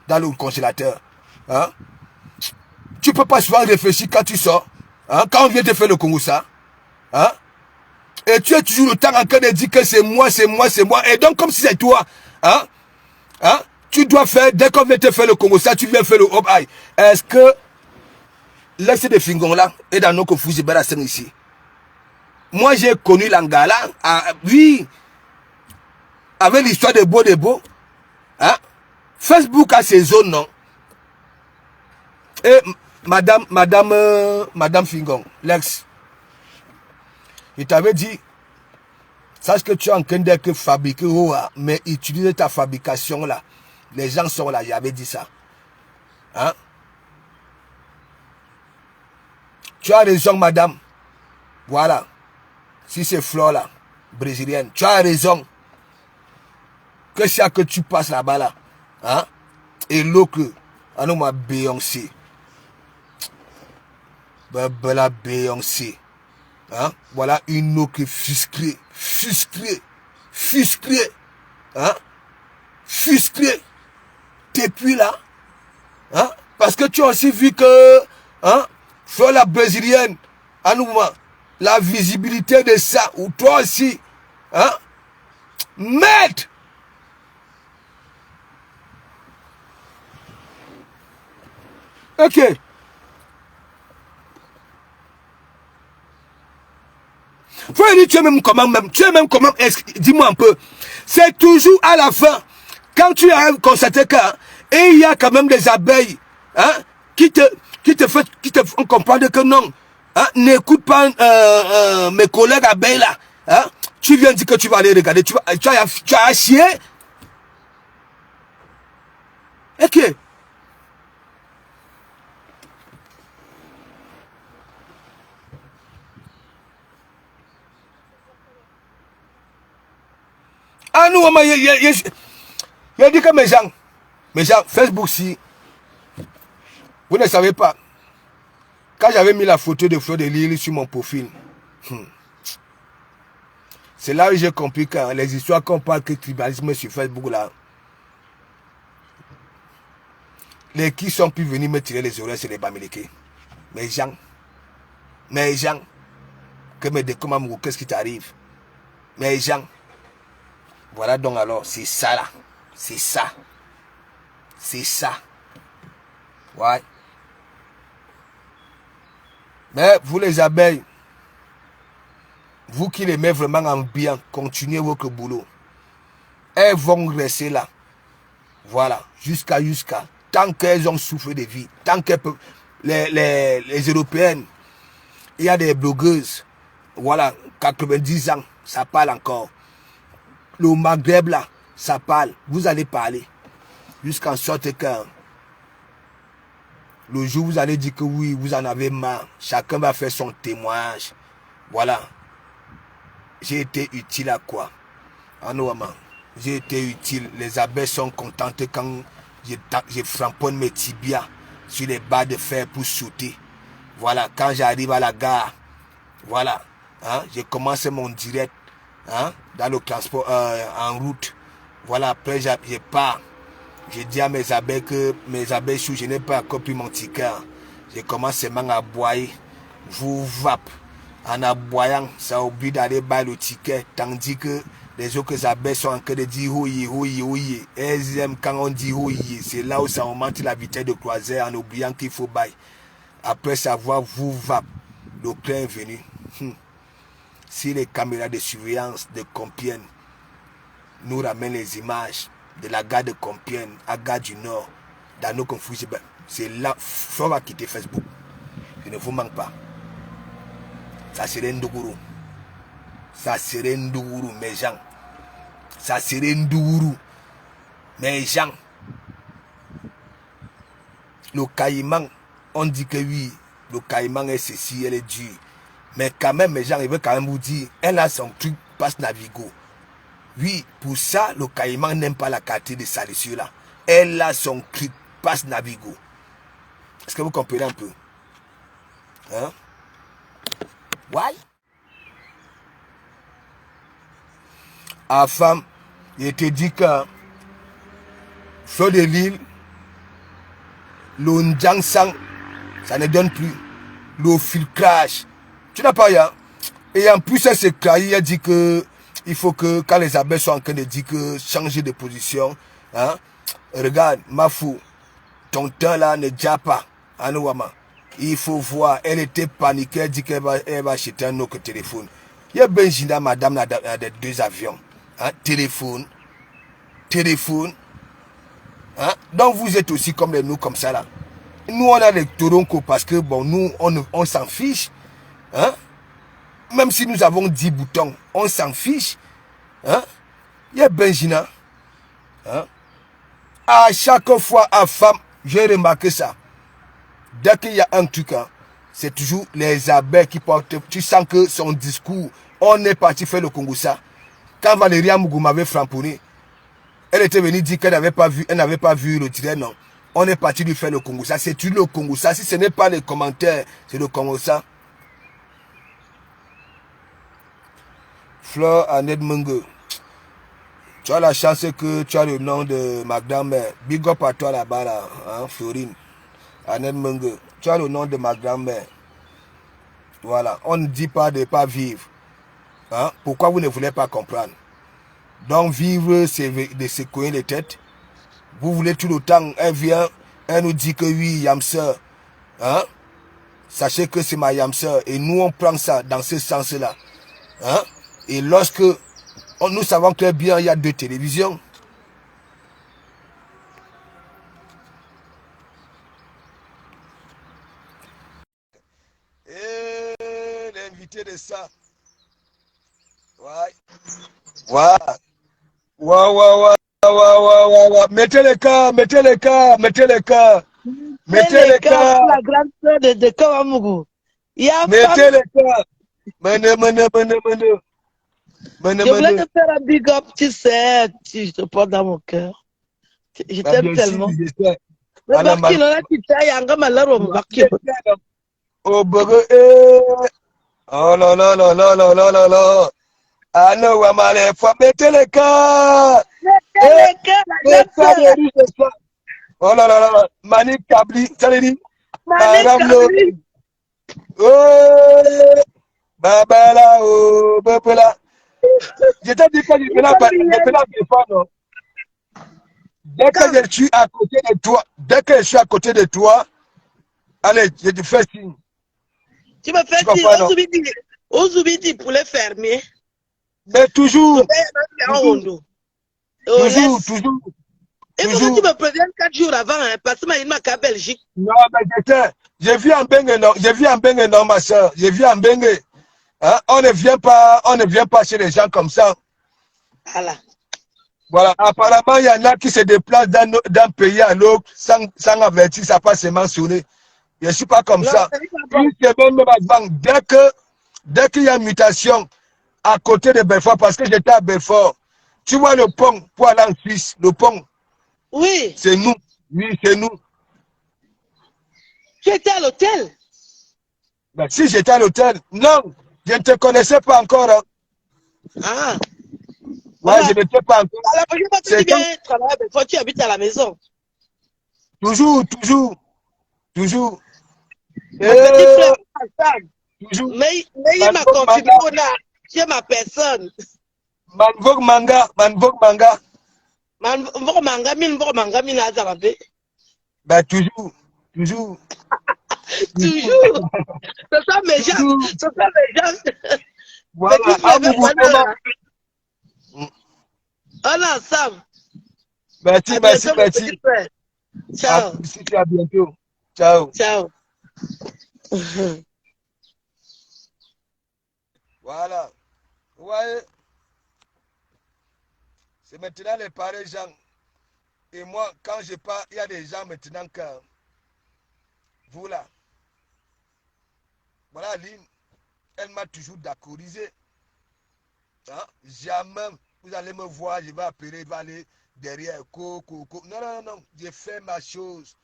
dans le congélateur. Hein? Tu peux pas souvent réfléchir quand tu sors. Hein? Quand on vient te faire le Congo, ça. Hein? Et tu es toujours le temps en train de dire que c'est moi, c'est moi, c'est moi. Et donc, comme si c'est toi. Hein? Hein? Tu dois faire, dès qu'on vient te faire le Congo, ça, tu viens faire le hop high. Est-ce que l'ex de Fingon là est dans nos confus ici? Moi, j'ai connu l'Angala. Oui. Avec l'histoire de Beau. Hein? Facebook a ses zones, non? Et Madame Fingon, l'ex, il t'avait dit, sache que tu es en train d'être fabriqué, mais utilise ta fabrication là. Les gens sont là, j'avais dit ça. Hein? Tu as raison, madame. Voilà. Si c'est Flore là, brésilienne, tu as raison. Que c'est que tu passes là-bas là. Hein? Et l'autre, on m'a Beyoncé. Bella Beyoncé. Hein? Voilà une eau qui est fusquée. Hein? Fusquée. T'es puis là. Hein? Parce que tu as aussi vu que hein? Flore la brésilienne. À nous, la visibilité de ça. Ou toi aussi. Hein? Merde. Ok. Faut dire, tu es même comment même. Tu es même comment. Dis-moi un peu. C'est toujours à la fin. Quand tu as constaté que et il y a quand même des abeilles hein, qui te font comprendre que non. Hein, n'écoute pas mes collègues abeilles là. Hein, tu viens dire que tu vas aller regarder. Tu as chier. Ok. Ah nous, il a dit que mes gens, Facebook si, vous ne savez pas, quand j'avais mis la photo de Flore de Lille sur mon profil, c'est là où j'ai compris que les histoires qu'on parle que tribalisme sur Facebook là, les qui sont pu venir me tirer les oreilles, c'est les Bamileke. Mes gens, que me comment qu'est-ce qui t'arrive? Mes gens. Voilà donc alors, c'est ça là. C'est ça. C'est ça. Ouais. Mais vous les abeilles, vous qui les mettez vraiment en bien, continuez votre boulot. Elles vont rester là. Voilà. Jusqu'à. Tant qu'elles ont souffert de vie. Tant qu'elles peuvent. Les Européennes, il y a des blogueuses. Voilà. 90 ans, ça parle encore. Le Maghreb là, ça parle. Vous allez parler. Jusqu'en sorte que le jour où vous allez dire que oui, vous en avez marre. Chacun va faire son témoignage. Voilà. J'ai été utile à quoi? En normalement, j'ai été utile. Les abeilles sont contentes quand je framponne mes tibias sur les barres de fer pour sauter. Voilà. Quand j'arrive à la gare, voilà. Hein, j'ai commencé mon direct. Hein, dans le transport en route. Voilà, après je pars. J'ai dit à mes abeilles que mes abeilles sous, je n'ai pas encore pris mon ticket. J'ai commencé à aboyer. Vous vape. En aboyant, ça oublie d'aller bas le ticket. Tandis que Les autres abeilles sont en train de dire oui, oui, oui. Elles aiment quand on dit oui. C'est là où ça augmente la vitesse de croisière en oubliant qu'il faut bailler. Après savoir vous va, le train est venu. Si les caméras de surveillance de Compiègne nous ramènent les images de la gare de Compiègne à gare du Nord, dans nos conflits, c'est là, on va quitter Facebook. Je ne vous manque pas. Ça serait Ndougourou. Ça serait Ndougourou, mes gens. Ça serait Ndougourou, mes gens. Le caïman, on dit que oui, le caïman est ceci, elle est dure. Mais quand même, mes gens, ils veulent quand même vous dire, elle a son truc passe Navigo. Oui, pour ça, le caïman n'aime pas la quartier de salissure là. Elle a son truc passe Navigo. Est-ce que vous comprenez un peu? Hein? Why? À femme, il te dit que Fleur de Lille, le Ndjang Sang, ça ne donne plus. Le filtrage. Tu n'as pas rien. Et en plus, elle s'est créée, elle dit que il faut que quand les abeilles sont en train de dire que changer de position, hein, regarde, ma fou, ton temps là ne déjà pas. Il faut voir, elle était paniquée, elle dit qu'elle va acheter un autre téléphone. Il y a Benjina, madame, a des 2 avions. Hein, téléphone. Hein? Donc vous êtes aussi comme nous, comme ça là. Nous on a les Toronco parce que bon, nous on s'en fiche. Hein? Même si nous avons 10 boutons, on s'en fiche. Hein? Il y a Benjina. Hein? À chaque fois à femme, j'ai remarqué ça. Dès qu'il y a un truc, hein, c'est toujours les abeilles qui portent. Tu sens que son discours, on est parti faire le Congo ça. Quand Valérie Amougou m'avait framponné, elle était venue dire qu'elle n'avait pas vu le tiré, non. On est parti lui faire le Congo ça. C'est tu le Congo ça. Si ce n'est pas les commentaires, c'est le Congo ça. Fleur Annette Mungo. Tu as la chance que tu as le nom de ma grand-mère. Big up à toi là-bas, là, hein, Florine. Annette Mungo. Tu as le nom de ma grand-mère. Voilà. On ne dit pas de ne pas vivre. Hein? Pourquoi vous ne voulez pas comprendre? Donc vivre, c'est de se coller les têtes. Vous voulez tout le temps, elle vient, elle nous dit que oui, Yamseur. Hein? Sachez que c'est ma Yamseur. Et nous, on prend ça dans ce sens-là. Hein? Et lorsque nous savons très bien, il y a 2 télévisions. Et l'invité de ça. Ouais. Voilà. Waouh. Mettez les cas. Mettez les cas. La grande sœur de Kawamougou. Mettez les cas. Je voulais te faire un big up, tu sais, tu te portes dans mon cœur. Je t'aime tellement. Mais Bakki, là, tu sais, il y a un gars malheureux au Bakki. Oh, oh là. Ah non, mettez les cas. Oh là. Mani Kabli, ça veut dire. Oh, Babala, oh, Babala. Je t'ai dit que je fais la défendre. Dès que je suis à côté de toi, allez, je te fais signe. Tu me fais signe, Ouzubidi pour les fermer. Mais toujours. Il faut que tu me préviennes 4 jours avant, hein, parce que il m'a qu'à Belgique. Non, mais je vis en Bengue, non, ma soeur. Je vis en Bengue. Hein? On ne vient pas chez les gens comme ça. Voilà. Apparemment, il y en a qui se déplacent d'un pays à l'autre sans avertir, ça pas se mentionner. Je ne suis pas comme ça. Dès qu'il y a une mutation à côté de Belfort, parce que j'étais à Belfort, tu vois le pont pour aller en Suisse, le pont. Oui. C'est nous. Oui, c'est nous. Tu étais à l'hôtel? Ben, si j'étais à l'hôtel, non, je ne te connaissais pas encore. Hein. Ah. Ouais, je n'étais pas encore. Alors, je ne sais pas si tu travailles à Belfort, tu habites à la maison. Toujours. Mon petit frère, Hassan. Mais il m'a confirmé, tu es ma personne. Man Vogue manga. manga min azarabe. Ben toujours. Toujours. Ce sont mes gens. Toujours. Ce sont mes gens. Voilà. Petit frère, Vraiment. on est ensemble. Merci, À bientôt, mon petit frère. Ciao. À bientôt. Ciao. Ciao. Voilà. Ouais. C'est maintenant les pareils gens. Et moi, quand je parle, il y a des gens maintenant que vous là. Voilà, Aline, elle m'a toujours d'accordiser. Hein? Jamais vous allez me voir, je vais appeler, je vais aller derrière. Non. J'ai fait ma chose.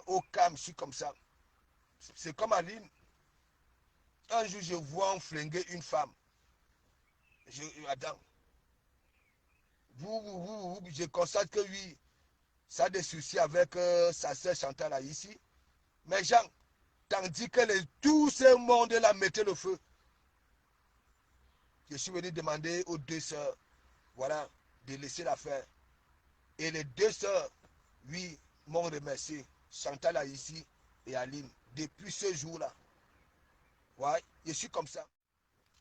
Au calme, je suis comme ça. C'est comme Aline. Un jour, je vois flinguer une femme. Attends. Je constate que oui, ça a des soucis avec sa soeur Chantal là ici. Mais Jean, tandis que tout ce monde-là mettait le feu, je suis venu demander aux deux sœurs, voilà, de laisser l'affaire. Et les deux sœurs, oui, m'ont remercié. Chantal là ici et Aline. Depuis ce jour-là, ouais, je suis comme ça.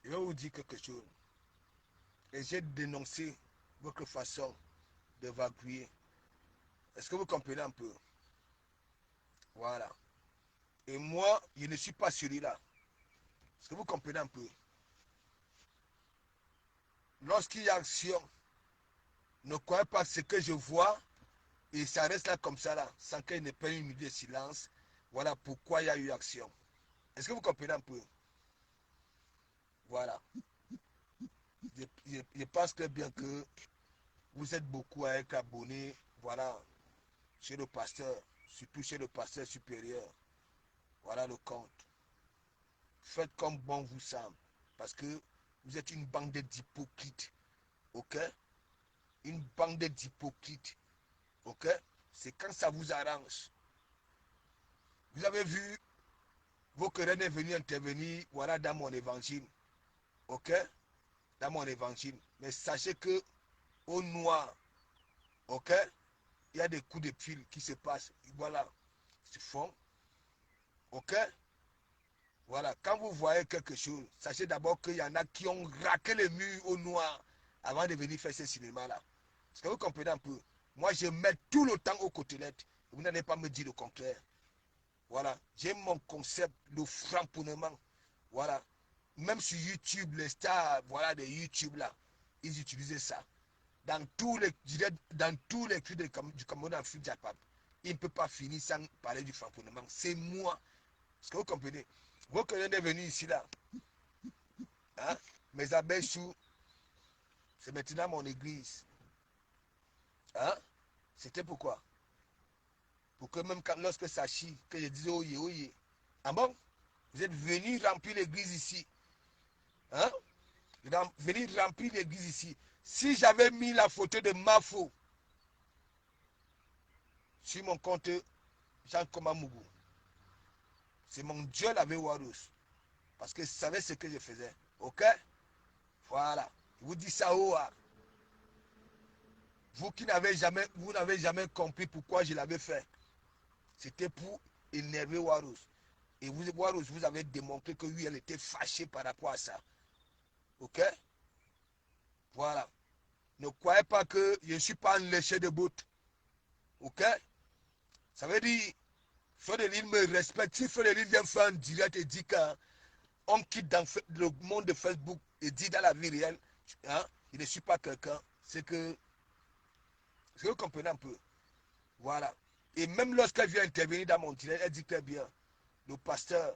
Je vais vous dire quelque chose. Et j'ai dénoncé votre façon de vaguer. Est-ce que vous comprenez un peu? Voilà. Et moi, je ne suis pas celui-là. Est-ce que vous comprenez un peu? Lorsqu'il y a action, ne croyez pas ce que je vois et ça reste là comme ça, là, sans qu'il ne prenne une minute de silence. Voilà pourquoi il y a eu action. Est-ce que vous comprenez un peu? Voilà. Je pense que bien que vous êtes beaucoup à être abonnés, voilà, chez le pasteur, surtout chez le pasteur supérieur. Voilà le compte. Faites comme bon vous semble. Parce que vous êtes une bande d'hypocrites. Ok? Une bande d'hypocrites. Ok? C'est quand ça vous arrange. Vous avez vu, vos querelles est venu intervenir, voilà, dans mon évangile. Ok? Dans mon évangile. Mais sachez que, au noir, ok? Il y a des coups de fil qui se passent. Voilà. Se font. Ok? Voilà, quand vous voyez quelque chose, sachez d'abord qu'il y en a qui ont raqué les murs au noir avant de venir faire ce cinéma-là. Est-ce que vous comprenez un peu? Moi, je mets tout le temps aux côtelettes. Vous n'allez pas me dire le contraire. Voilà, j'ai mon concept, le framponnement. Voilà, même sur YouTube, les stars, voilà, de YouTube là, ils utilisaient ça. Dans tous les cris du Cameroun en Afrique, il ne peut pas finir sans parler du framponnement. C'est moi. Est-ce que vous comprenez? Vous que est venu ici là, hein? Mes abeilles sous, c'est maintenant mon église. Hein? C'était pourquoi? Pour que même quand, lorsque ça chie, que je disais oye, oye. Ah bon? Vous êtes venu remplir l'église ici. Hein? Venir remplir l'église ici. Si j'avais mis la photo de Mafo sur mon compte Jean Komamougou, c'est mon Dieu l'avait Warus. Parce que je savais ce que je faisais. Ok? Voilà. Je vous dis ça haut. Hein? Vous n'avez jamais compris pourquoi je l'avais fait. C'était pour énerver Warus. Et Warus, vous avez démontré que lui, elle était fâchée par rapport à ça. Ok? Voilà. Ne croyez pas que je ne suis pas un lécher de botte. Ok? Ça veut dire, Frédéric me respecte. Si Frédéric vient faire un direct et dit qu'on quitte dans le monde de Facebook et dit dans la vie réelle, hein, je ne suis pas quelqu'un, c'est que, vous comprenez un peu. Voilà. Et même lorsqu'elle vient intervenir dans mon direct, elle dit très bien, le pasteur,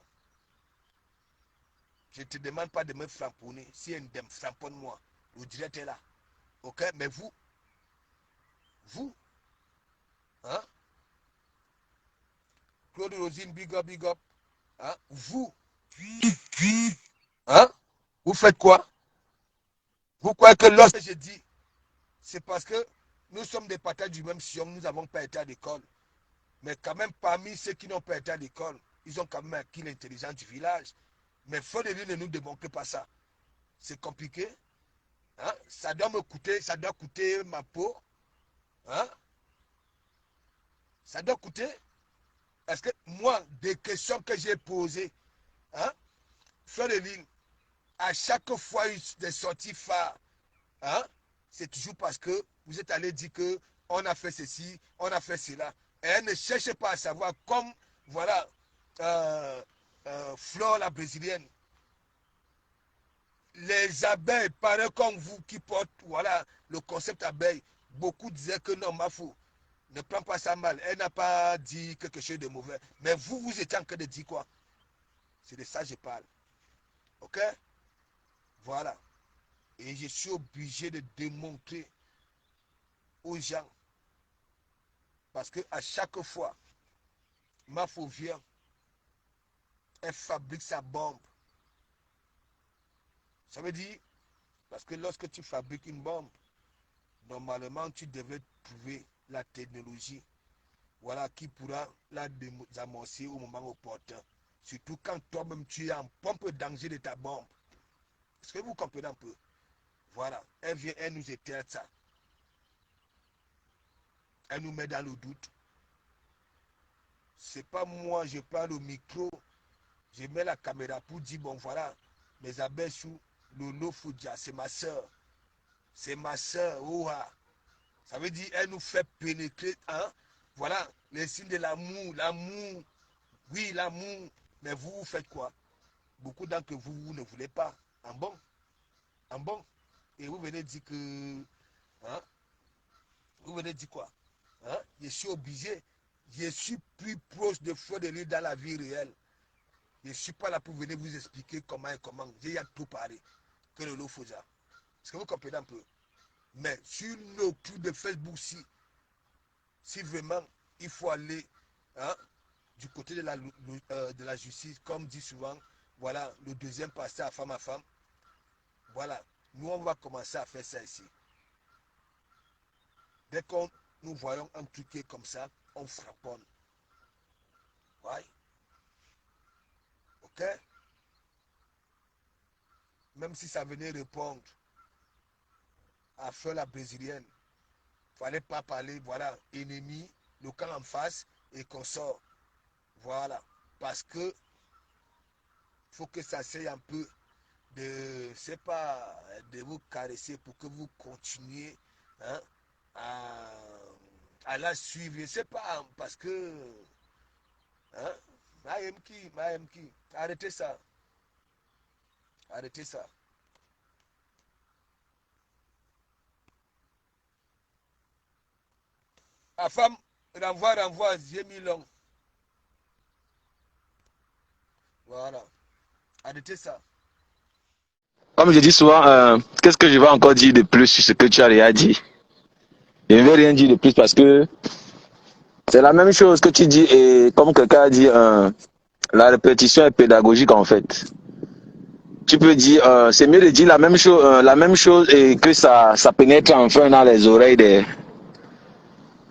je ne te demande pas de me framponner. Si elle me framponne moi, le direct est là. Ok? Mais vous, hein? Claude Rosine, big up. Hein? Vous, hein? Vous faites quoi? Vous croyez que lorsque je dis, c'est parce que nous sommes des partages du même sillon, nous n'avons pas été à l'école. Mais quand même, parmi ceux qui n'ont pas été à l'école, ils ont quand même acquis l'intelligence du village. Mais Frédéric ne nous démontre pas ça. C'est compliqué. Hein? Ça doit coûter ma peau. Hein? Ça doit coûter. Parce que moi, des questions que j'ai posées, hein, sur les lignes, à chaque fois des sorties phares, hein, c'est toujours parce que vous êtes allé dire que on a fait ceci, on a fait cela. Et elle ne cherche pas à savoir comme, voilà, Flore la brésilienne. Les abeilles, pareil comme vous qui portent, voilà, le concept abeille, beaucoup disaient que non, ma fou, ne prends pas ça mal. Elle n'a pas dit quelque chose de mauvais. Mais vous, vous étiez en train de dire quoi? C'est de ça que je parle. Ok? Voilà. Et je suis obligé de démontrer aux gens. Parce qu'à chaque fois, ma fou vient, elle fabrique sa bombe. Ça veut dire, parce que lorsque tu fabriques une bombe, normalement, tu devrais trouver la technologie, voilà, qui pourra la désamorcer au moment opportun. Surtout quand toi-même tu es en pompe danger de ta bombe. Est-ce que vous comprenez un peu? Voilà, elle vient, elle nous éteint ça. Elle nous met dans le doute. C'est pas moi, je prends le micro, je mets la caméra pour dire, bon voilà, mes abeilles sous Lolo Foudia, c'est ma soeur. C'est ma soeur, ouah. Ça veut dire, elle nous fait pénétrer, hein? Voilà, les signes de l'amour, oui, l'amour. Mais vous, vous faites quoi? Beaucoup d'entre vous, vous ne voulez pas. En bon? Et vous venez dire que, hein? Vous venez dire quoi? Hein? Je suis obligé. Je suis plus proche de Flore de Lys dans la vie réelle. Je ne suis pas là pour venir vous expliquer comment et comment. J'ai tout parlé. Que le lot Fouja. Est-ce que vous comprenez un peu? Mais sur nos trucs de Facebook, si vraiment il faut aller, hein, du côté de la justice, comme dit souvent, voilà, le deuxième passé à femme, voilà, nous on va commencer à faire ça ici. Dès qu'on nous voyons un truc comme ça, on frapponne. Ouais. Ok? Même si ça venait répondre à Flore la brésilienne, il ne fallait pas parler, voilà, ennemi, le camp en face et qu'on sort. Voilà. Parce que faut que ça essaye un peu de, c'est pas, de vous caresser pour que vous continuiez, hein, à la suivre. Je sais pas, parce que, hein, Maïmki, arrêtez ça. Arrêtez ça. La femme, renvoie, j'ai mis long. Voilà. Arrêtez ça. Comme je dis souvent, qu'est-ce que je vais encore dire de plus sur ce que tu as déjà dit? Je ne vais rien dire de plus parce que c'est la même chose que tu dis et comme quelqu'un a dit, la répétition est pédagogique en fait. Tu peux dire, c'est mieux de dire la même chose et que ça pénètre enfin dans les oreilles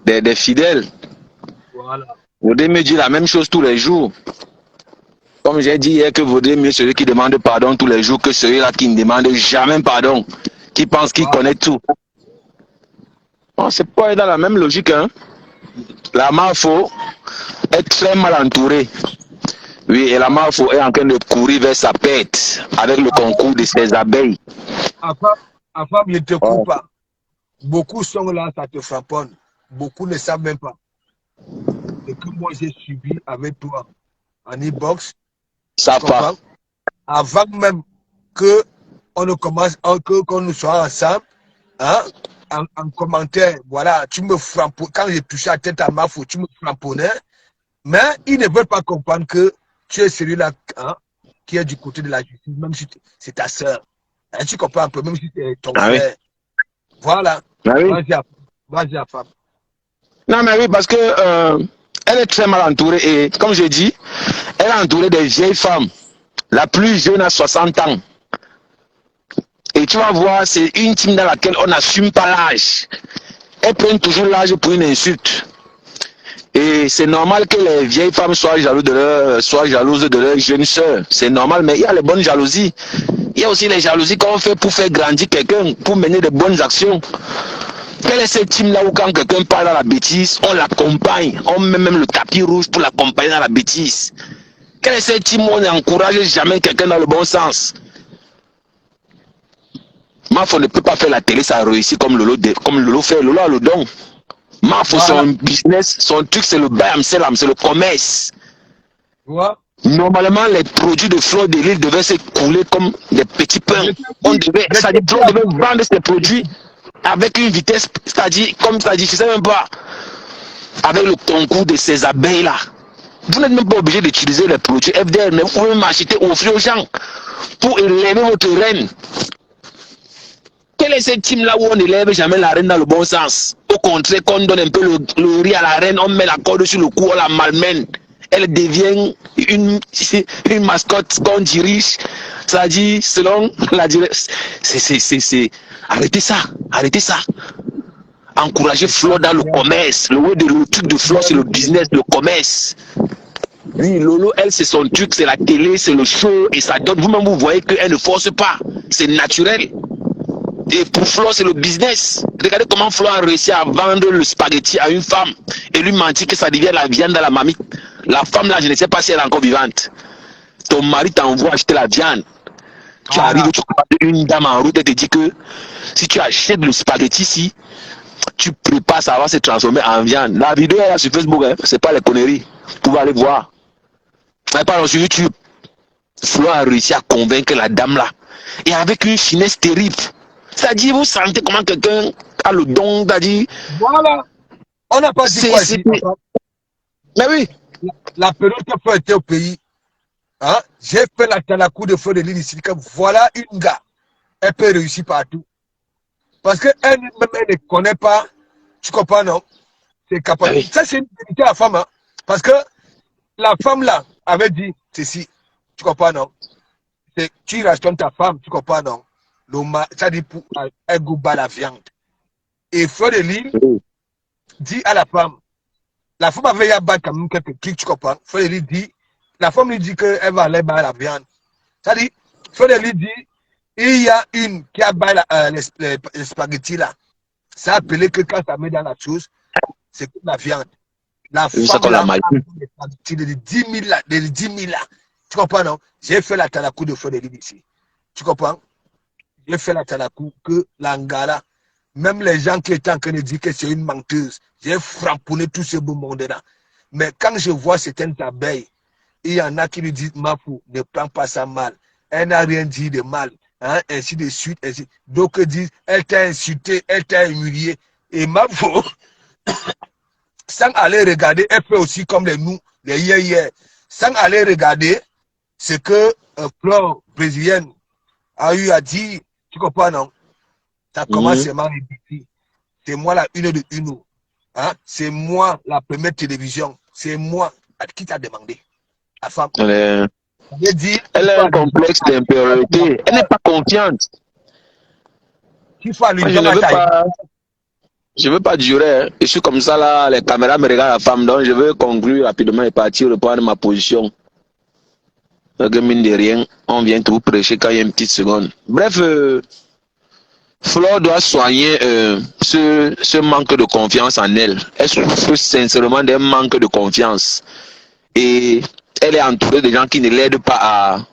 des fidèles. Voilà. Vaudrait mieux dire la même chose tous les jours. Comme j'ai dit hier que vaudrait mieux celui qui demande pardon tous les jours que celui-là qui ne demande jamais pardon, qui pense qu'il connaît tout. Bon, c'est pas dans la même logique, hein. La Mafo est très mal entourée. Oui, et la Mafo est en train de courir vers sa pète avec le concours de ses abeilles. Afam, je ne te coupe pas. Beaucoup sont là, ça te frapponne. Beaucoup ne savent même pas. Ce que moi j'ai subi avec toi en e-box, Ça part. avant même que on ne commence, qu'on nous soit ensemble, hein, en commentaire, voilà, tu me frappes, quand j'ai touché la tête à ma faute, tu me frapponnais, mais ils ne veulent pas comprendre que tu es celui-là, hein, qui est du côté de la justice, même si c'est ta soeur. Hein, tu comprends un peu, même si c'est ton frère. Oui. Voilà. Ah oui. Vas-y à Fab. Non, mais oui, parce que elle est très mal entourée et, comme je dis, elle est entourée des vieilles femmes. La plus jeune a 60 ans. Et tu vas voir, c'est une team dans laquelle on n'assume pas l'âge. Elles prennent toujours l'âge pour une insulte. Et c'est normal que les vieilles femmes soient jalouses de leur jeune sœur. C'est normal, mais il y a les bonnes jalousies. Il y a aussi les jalousies qu'on fait pour faire grandir quelqu'un, pour mener de bonnes actions. Quelle est cette team-là où quand quelqu'un parle dans la bêtise, on l'accompagne, on met même le tapis rouge pour l'accompagner dans la bêtise. Quelle est cette team où on n'encourage jamais quelqu'un dans le bon sens? Mafo ne peut pas faire la télé, ça a réussi comme Lolo fait. Lolo a le don. Mafo, son business, son truc, c'est le bail amselam, c'est le commerce. Normalement, les produits de Fleur de Lys devaient se couler comme des petits pains. On devait vendre ces produits avec une vitesse, c'est-à-dire, comme ça dit, je sais même pas, avec le concours de ces abeilles-là. Vous n'êtes même pas obligé d'utiliser les produits FDR, mais vous pouvez même acheter, offrir aux gens pour élever votre reine. Quelle est cette team-là où on n'élève jamais la reine dans le bon sens? Au contraire, quand on donne un peu le riz à la reine, on met la corde sur le cou, on la malmène. Elle devient une mascotte qu'on dirige, c'est-à-dire selon la direction. Arrêtez ça, arrêtez ça. Encouragez Flo dans le commerce. Le truc de Flo, c'est le business, le commerce. Oui, Lolo, elle, c'est son truc, c'est la télé, c'est le show, et ça donne. Vous-même, vous voyez qu'elle ne force pas. C'est naturel. Et pour Flo, c'est le business. Regardez comment Flo a réussi à vendre le spaghetti à une femme et lui mentir que ça devient la viande dans la marmite. La femme là, je ne sais pas si elle est encore vivante. Ton mari t'envoie acheter la viande. Tu arrives, tu croises une dame en route et te dit que si tu achètes le spaghetti ici, tu prépares, ça va se transformer en viande. La vidéo est là sur Facebook, hein, c'est pas les conneries. Vous pouvez aller voir. Elle parle sur YouTube. Flo a réussi à convaincre la dame là. Et avec une finesse terrible. C'est-à-dire, vous sentez comment quelqu'un a le don, c'est-à-dire. Voilà. On n'a pas dit quoi ici. Mais oui. La période que Flo était au pays, hein, j'ai fait la cour de Fleur de Lys ici, que voilà une gars. Elle peut réussir partout. Parce qu'elle même elle ne connaît pas, tu comprends, non? C'est capable. Oui. Ça, c'est une vérité à la femme, hein. Parce que la femme là avait dit ceci, tu comprends, non? Tu rachètes ta femme, tu comprends, non? Ça dit pour elle goûte la viande. Et Fleur de Lys dit à la femme, la femme avait à battre quand même quelques clics, tu comprends? Fleur de Lys dit, la femme lui dit qu'elle va aller battre la viande. Ça dit, Fleur de Lys dit, il y a une qui a battu les spaghettis là. Ça a appelé que quand ça met dans la chose, c'est comme la viande. La femme là, de 10 000 là, de 10 000 là. Tu comprends, non? J'ai fait la talakou de Fleur de Lys ici. Tu comprends? J'ai fait la talakou que l'Angara, même les gens qui étaient en train de dire que c'est une menteuse, j'ai framponné tout ce beau monde-là. Mais quand je vois certaines abeilles, il y en a qui lui disent, Mafou, ne prends pas ça mal. Elle n'a rien dit de mal. Hein, ainsi de suite. Ainsi. D'autres disent, elle t'a insulté, elle t'a humilié. Et Mafou, sans aller regarder, elle fait aussi comme nous, les hier. Sans aller regarder ce que Fleur brésilienne a eu à dire, tu comprends, non? Ça commence à m'arrêter. C'est moi la une de une. Hein? C'est moi la première télévision. C'est moi. À qui t'a demandé? La femme. Elle a un complexe d'impériorité. Elle n'est pas confiante. Moi, je ne veux pas durer. Hein. Je suis comme ça là, les caméras me regardent la femme. Donc je veux conclure rapidement et partir reprendre ma position. Donc, mine de rien, on vient tout prêcher quand il y a une petite seconde. Bref, Fleur doit soigner ce manque de confiance en elle. Elle souffre sincèrement d'un manque de confiance. Et elle est entourée de gens qui ne l'aident pas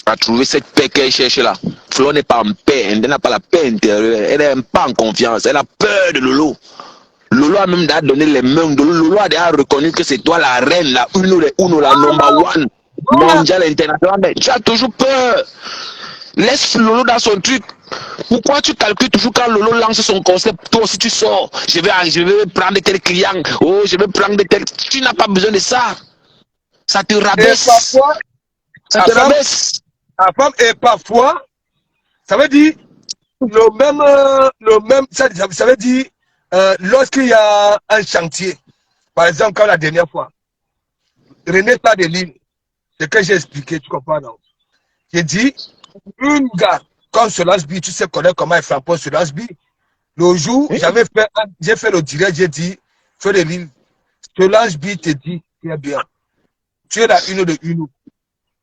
à trouver cette paix qu'elle cherche là. Fleur n'est pas en paix, elle n'a pas la paix intérieure, elle n'est pas en confiance, elle a peur de Lolo. Lolo a même donné les mains de Lolo. Lolo a déjà reconnu que c'est toi la reine, la uno, la number one, mondiale, internationale. Mais tu as toujours peur. Laisse Lolo dans son truc. Pourquoi tu calcules toujours quand Lolo lance son concept? Toi aussi tu sors. Je vais prendre tel client. Oh, je vais prendre tel. Tu n'as pas besoin de ça. Ça te rabaisse. Parfois, ça te rabaisse. La femme est parfois, ça veut dire le même, ça veut dire lorsqu'il y a un chantier, par exemple comme la dernière fois, René Fleur de Lys, ce que j'ai expliqué, tu comprends, non? J'ai dit, une gars comme Solange B, tu sais comment il frappe Solange B. Le jour, j'ai fait le direct, j'ai dit, Fleur de Lys, Solange B te dit, très bien, tu es la une de une.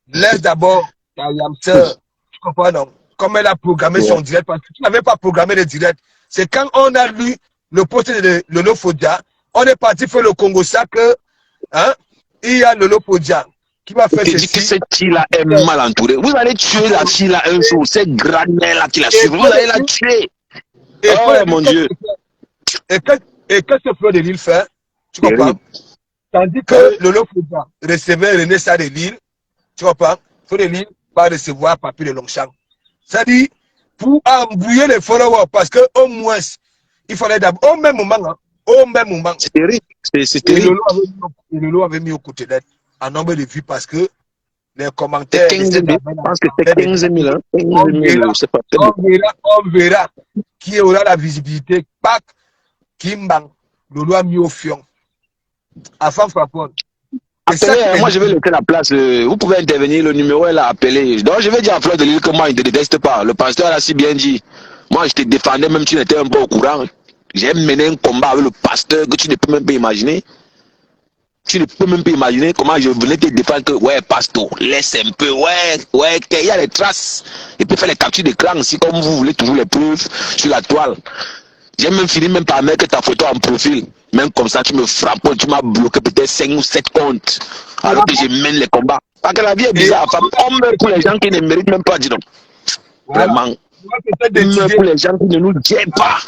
Laisse d'abord ta yamseur Tu comprends, non? Comme elle a programmé Ouais. son direct, parce que tu n'avais pas programmé le direct. C'est quand on a lu le post de Lolo Fodia, on est parti faire le Congo ça que, hein, il y a Lolo Fodia qui va Je faire te dis que ceci. cette fille-là est mal entourée. Vous allez tuer la fille-là un jour. Cette granelle-là qui la Et suit, vous que allez la le tuer. et Oh que mon Dieu. et que ce Fleur de Lille fait, tu comprends? Terrible. Tandis Bah que oui. Lolo Fodia recevait René Sa de Lille, tu comprends? Fleur de Lille va recevoir Papi de Longchamp. Ça dit, pour embrouiller les followers, parce que au moins, il fallait d'abord, au même moment, C'est terrible. C'est et terrible. Lolo avait mis au côté d'elle un nombre de vues parce que les C'est commentaires de 15 000. ces Je gamins pense que c'est 15 000. Hein. 15 000, c'est pas très beaucoup. on verra qui aura la visibilité. Pac, Kimbang, Lolo a mis au fion. Afin Frapon. Et ça Appelez, qui hein, me moi dit, je vais laisser la place. Vous pouvez intervenir, le numéro est là, appelez. Donc je vais dire à Fleur de Lille que moi il ne te déteste pas. Le pasteur a si bien dit. Moi je te défendais même si tu n'étais un peu au courant. J'ai mené un combat avec le pasteur que tu ne peux même pas imaginer. Tu ne peux même pas imaginer comment je venais te défendre que, ouais, pasteur, laisse un peu, ouais, qu'il y a les traces. Et puis faire les captures d'écran aussi, comme vous voulez toujours les preuves sur la toile. J'ai même fini même par mettre ta photo en profil. Même comme ça, tu me frappes, tu m'as bloqué peut-être 5 ou 7 comptes. Alors que je mène les combats. Parce que la vie est et bizarre, femme. On meurt pour les gens qui ne méritent même pas, dis donc. voilà, Vraiment. on va peut-être On meurt décider. pour les gens qui ne nous gênent pas.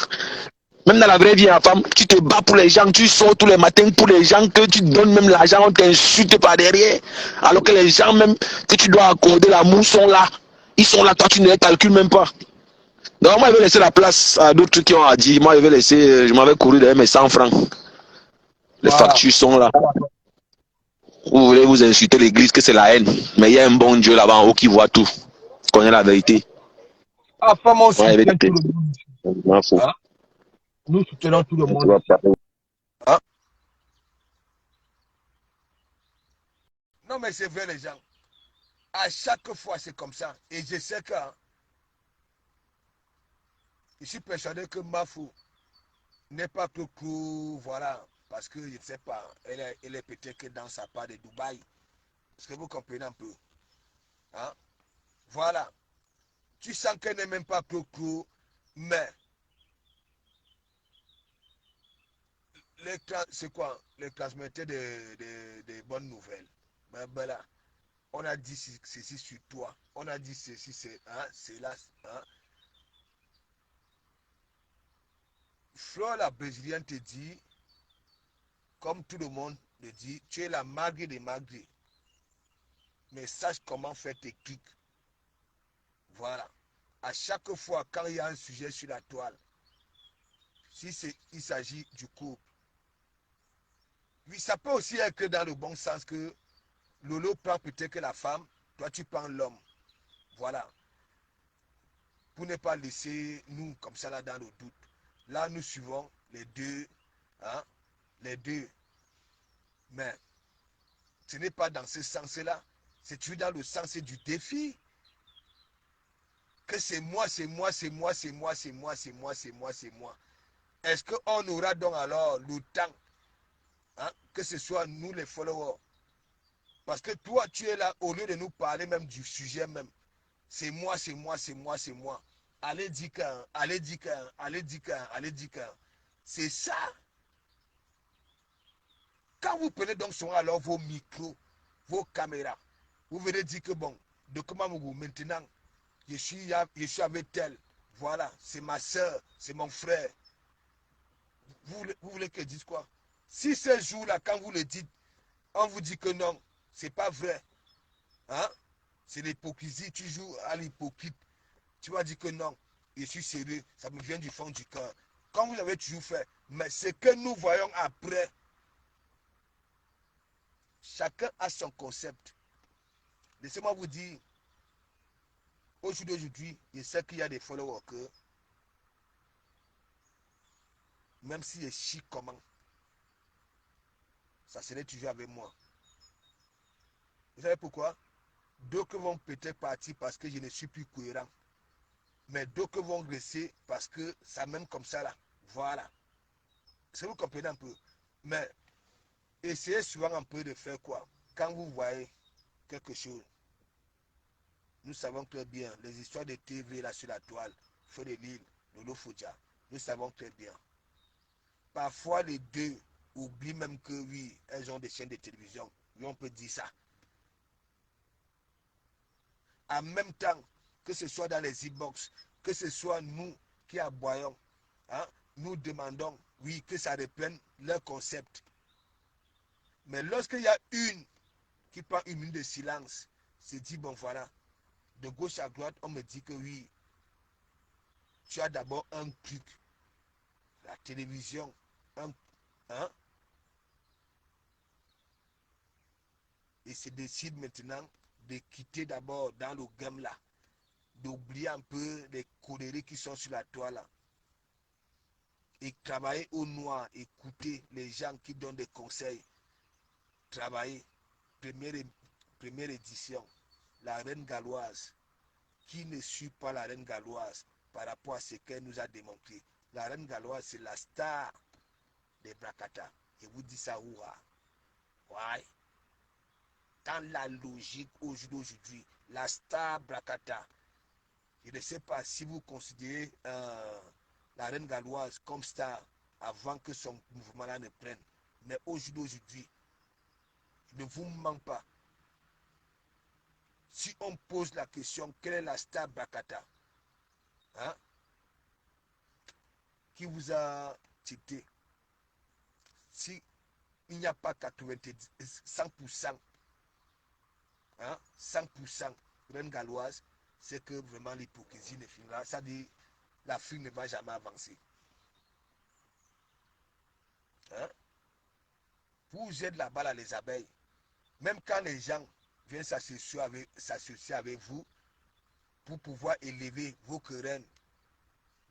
Même dans la vraie vie, femme, tu te bats pour les gens, tu sors tous les matins pour les gens que tu donnes même l'argent, on t'insulte par derrière. Alors que les gens même que tu dois accorder l'amour sont là. Ils sont là, toi tu ne les calcules même pas. Donc moi je vais laisser la place à d'autres qui ont à dire. Moi je vais laisser, je m'avais couru derrière mes 100 francs. Les Voilà. factures sont là. Vous voulez vous insulter l'église que c'est la haine. Mais il y a un bon Dieu là-bas en haut qui voit tout. Qui connaît la vérité. Enfin, on Moi je vais soutient te tout le monde ici. je m'en fous. Hein? Nous soutenons tout le Tu monde vas ici. parler. Hein? Non, mais c'est vrai, les gens. À chaque fois, c'est comme ça. Et je sais que hein, je suis persuadé que Mafou n'est pas que cool, voilà. Parce que, je ne sais pas, elle est peut-être que dans sa part de Dubaï. Est-ce que vous comprenez un peu? Hein? Voilà. Tu sens qu'elle n'est même pas que cool, mais c'est quoi? Les transmetteurs de bonnes nouvelles. Ben, ben là, on a dit ceci sur toi. On a dit ceci, c'est là. Hein? Flore la brésilienne te dit, comme tout le monde le dit, tu es la malgré des malgrés. Mais sache comment faire tes clics. Voilà. À chaque fois, quand il y a un sujet sur la toile, si il s'agit du couple, oui, ça peut aussi être dans le bon sens que Lolo prend peut-être que la femme, toi tu prends l'homme. Voilà. Pour ne pas laisser nous comme ça là dans le doute. Là, nous suivons les deux. Hein, les deux. Mais ce n'est pas dans ce sens-là. C'est toujours dans le sens du défi. Que c'est moi, c'est moi, c'est moi, c'est moi, c'est moi, c'est moi, c'est moi, c'est moi. Est-ce qu'on aura donc alors le temps, hein, que ce soit nous les followers? Parce que toi, tu es là, au lieu de nous parler même du sujet même. C'est moi, c'est moi, c'est moi, c'est moi. Allez dire qu'un, allez dire qu'un, allez dire qu'un, allez dire qu'un. C'est ça. Quand vous prenez donc souvent alors vos micros, vos caméras, vous venez dire que bon, de comment vous maintenant, je suis avec tel. Voilà, c'est ma soeur, c'est mon frère. Vous voulez que je dise quoi? Si ce jour-là, quand vous le dites, on vous dit que non, c'est pas vrai. Hein? C'est l'hypocrisie, tu joues à l'hypocrite. Tu vas dire que non, je suis sérieux, ça me vient du fond du cœur. Comme vous avez toujours fait. Mais ce que nous voyons après, chacun a son concept. Laissez-moi vous dire, aujourd'hui, je sais qu'il y a des followers que, même si je chie comment, ça serait toujours avec moi. Vous savez pourquoi? D'autres vont peut-être partir parce que je ne suis plus cohérent. Mais d'autres vont rester parce que ça même comme ça là. Voilà. Si vous comprenez un peu. Mais essayez souvent un peu de faire quoi? Quand vous voyez quelque chose, nous savons très bien, les histoires de TV là sur la toile, Feu de Lille, Lolo Fodja, nous savons très bien. Parfois, les deux oublient même que oui, elles ont des chaînes de télévision. Oui, on peut dire ça. En même temps, que ce soit dans les e-box, que ce soit nous qui aboyons, hein, nous demandons, oui, que ça reprenne leur concept. Mais lorsqu'il y a une qui prend une minute de silence, se dit, bon voilà, de gauche à droite, on me dit que oui, tu as d'abord un truc, la télévision, hein, et se décide maintenant de quitter d'abord dans le game là, d'oublier un peu les conneries qui sont sur la toile là, et travailler au noir, écouter les gens qui donnent des conseils, travailler, première édition, la reine galloise, qui ne suit pas la reine galloise par rapport à ce qu'elle nous a démontré. La reine galloise, c'est la star des Brakata. Je vous dis ça, ouah. Ouais. Dans la logique aujourd'hui, la star Brakata, je ne sais pas si vous considérez la reine galloise comme star avant que son mouvement-là ne prenne. Mais aujourd'hui, ne vous manque pas. Si on pose la question, quelle est la star Brakata, hein, qui vous a cité, si il n'y a pas 90, 100%, hein, 100% reine galloise, c'est que vraiment l'hypocrisie ne finira. Ça dit, l'Afrique ne va jamais avancer. Hein? Vous êtes là-bas, là, les abeilles. Même quand les gens viennent s'associer avec vous pour pouvoir élever vos querelles,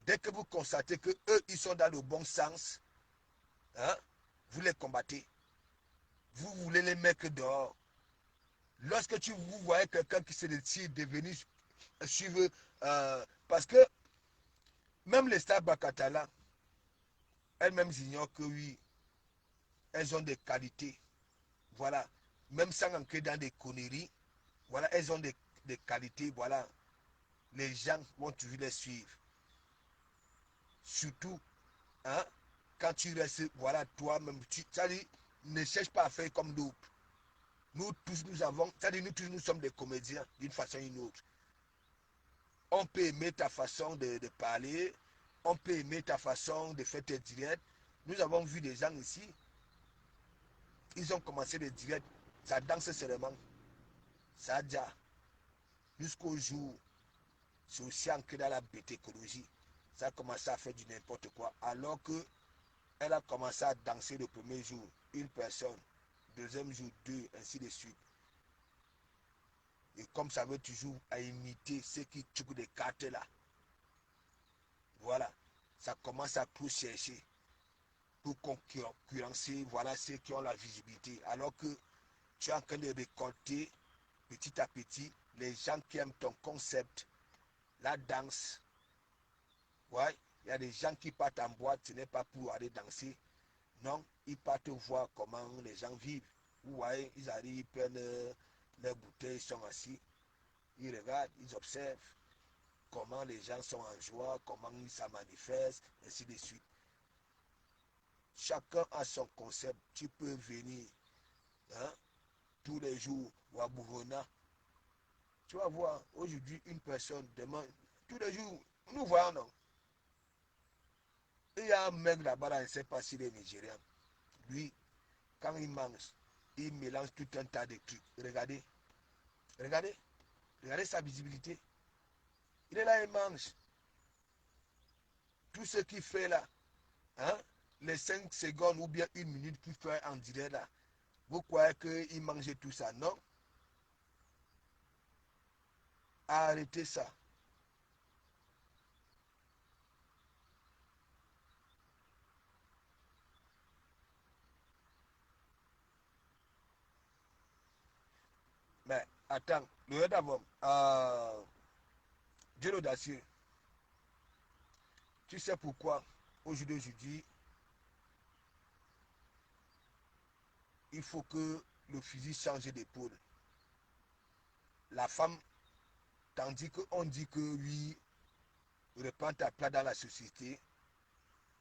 dès que vous constatez que eux, ils sont dans le bon sens, hein, vous les combattez. Vous voulez les mettre dehors. Lorsque vous voyez quelqu'un qui se décide de venir suivre, parce que même les stars Bakatala, elles-mêmes ignorent que oui, elles ont des qualités. Voilà. Même sans entrer dans des conneries, voilà, elles ont des qualités, voilà. Les gens vont toujours les suivre. Surtout, hein, quand tu restes, voilà, toi-même, ça dit, ne cherche pas à faire comme d'autres. Nous tous, nous avons, ça dit, nous tous, nous sommes des comédiens d'une façon ou d'une autre. On peut aimer ta façon de parler, on peut aimer ta façon de faire tes directs. Nous avons vu des gens ici, ils ont commencé des directs, ça danse seulement, ça a déjà, jusqu'au jour, c'est aussi ancré dans la bétécologie. Ça a commencé à faire du n'importe quoi, alors que elle a commencé à danser le premier jour, une personne, deuxième jour, deux, ainsi de suite. Et comme ça veut toujours à imiter ceux qui tuent des cartes là. Voilà, ça commence à tout chercher pour concurrencer, voilà, ceux qui ont la visibilité. Alors que tu es en train de récolter petit à petit les gens qui aiment ton concept, la danse. Ouais, il y a des gens qui partent en boîte, ce n'est pas pour aller danser. Non, ils partent voir comment les gens vivent. Vous voyez, ils arrivent, ils prennent leurs bouteilles, ils sont assis, ils regardent, ils observent comment les gens sont en joie, comment ça manifeste, ainsi de suite. Chacun a son concept. Tu peux venir, hein, tous les jours ou à Bourona. Tu vas voir, aujourd'hui, une personne demande, tous les jours, nous voyons, non. Il y a un mec là-bas, je ne sais pas s'il est nigérien. Lui, quand il mange, il mélange tout un tas de trucs. Regardez, regardez, regardez sa visibilité. Il est là, il mange. Tout ce qu'il fait là, hein, les 5 secondes ou bien une minute qu'il fait en direct là, vous croyez qu'il mange tout ça? Non. Arrêtez ça. Mais attends, le d'abord, Dieu l'audacieux, tu sais pourquoi aujourd'hui, il faut que le fusil change d'épaule. La femme Tandis qu'on dit que oui, reprends ta place dans la société.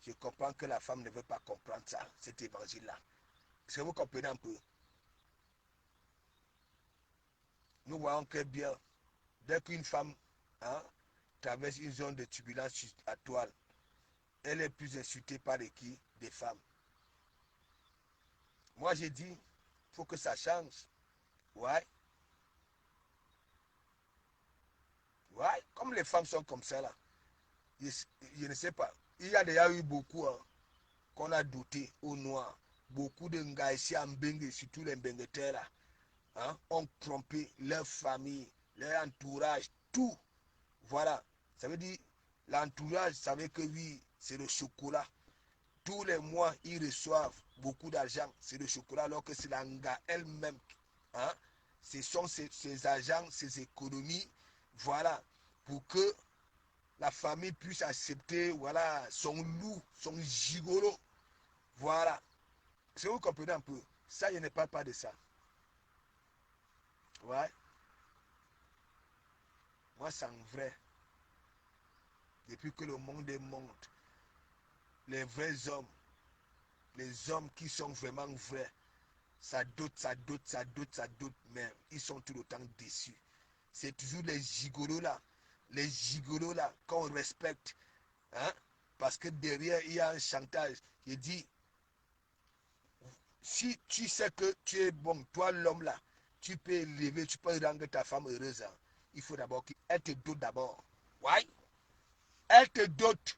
Je comprends que la femme ne veut pas comprendre ça, cet évangile-là. Est-ce que vous comprenez un peu? Nous voyons très bien, dès qu'une femme traverse une zone de turbulence à toile, elle est plus insultée par les qui? Des femmes. Moi, j'ai dit, il faut que ça change. Ouais. Ouais, comme les femmes sont comme ça là. Je ne sais pas. Il y a déjà eu beaucoup qu'on a doté au noir. Beaucoup de gars ici en Bengue, surtout les Bengueters là, ont trompé leur famille, leur entourage, tout. Voilà. Ça veut dire, l'entourage savait que oui, c'est le chocolat. Tous les mois, ils reçoivent beaucoup d'argent, c'est le chocolat, alors que c'est l'anga elle-même. Ce sont ses agents, ses économies, voilà, pour que la famille puisse accepter, voilà, son loup, son gigolo. Voilà. Si vous comprenez un peu, ça, je ne parle pas de ça. Ouais. Moi, c'est vrai. Depuis que le monde est monde, les vrais hommes, les hommes qui sont vraiment vrais, ça doute, mais ils sont tout le temps déçus. C'est toujours les gigolos là qu'on respecte. Parce que derrière, il y a un chantage qui dit, si tu sais que tu es bon, toi l'homme là, tu peux élever, tu peux rendre ta femme heureuse. Il faut d'abord qu'elle te dote d'abord. Ouais. Elle te dote.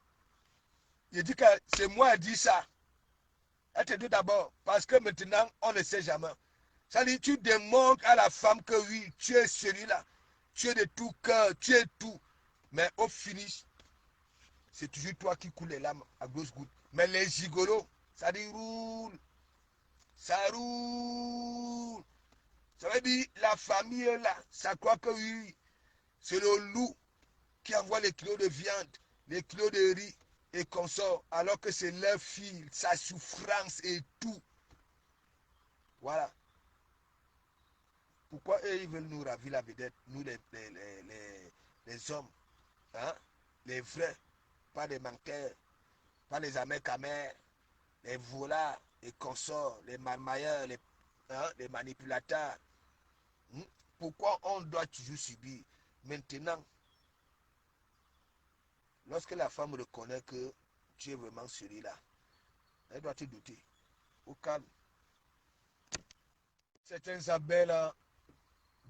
Je dis que c'est moi qui dis ça. Elle te dote d'abord. Parce que maintenant, on ne sait jamais. Ça dit, tu démontres à la femme que oui, tu es celui-là. Tu es de tout cœur, tu es tout. Mais au finish, c'est toujours toi qui coules les larmes à grosses gouttes. Mais les gigolos, ça dit roule. Ça roule. Ça veut dire, la famille est là. Ça croit que oui, c'est le loup qui envoie les kilos de viande, les kilos de riz et consort, alors que c'est leur fille, sa souffrance et tout. Voilà. Pourquoi eux, ils veulent nous ravir la vedette, nous les hommes, les vrais, pas les manqueurs, pas les amers-camers, les volats, les consorts, les marmailleurs, les manipulateurs. Pourquoi on doit toujours subir? Maintenant, lorsque la femme reconnaît que tu es vraiment celui-là, elle doit te douter. Au calme. Certains abeilles,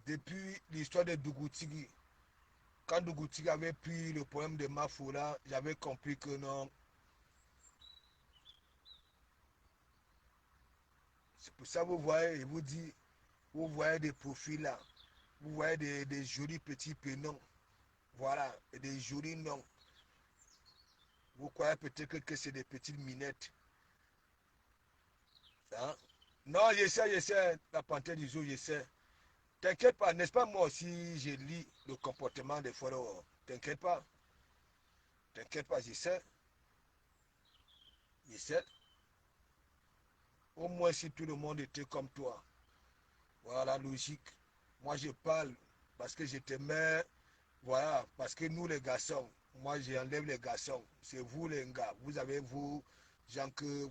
depuis l'histoire de Dougoutigi, quand Dougoutigi avait pris le problème de Mafoula, j'avais compris que non. C'est pour ça que vous voyez, je vous dis, vous voyez des profils là, vous voyez des jolis petits prénoms, voilà, et des jolis noms. Vous croyez peut-être que c'est des petites minettes. Non, je sais, la panthère du jour, je sais. T'inquiète pas, n'est-ce pas moi aussi, je lis le comportement des followers. T'inquiète pas, je sais. Je sais. Au moins si tout le monde était comme toi. Voilà la logique. Moi je parle parce que je te mets, voilà, parce que nous les garçons, moi j'enlève les garçons. C'est vous les gars. Vous avez vous, gens que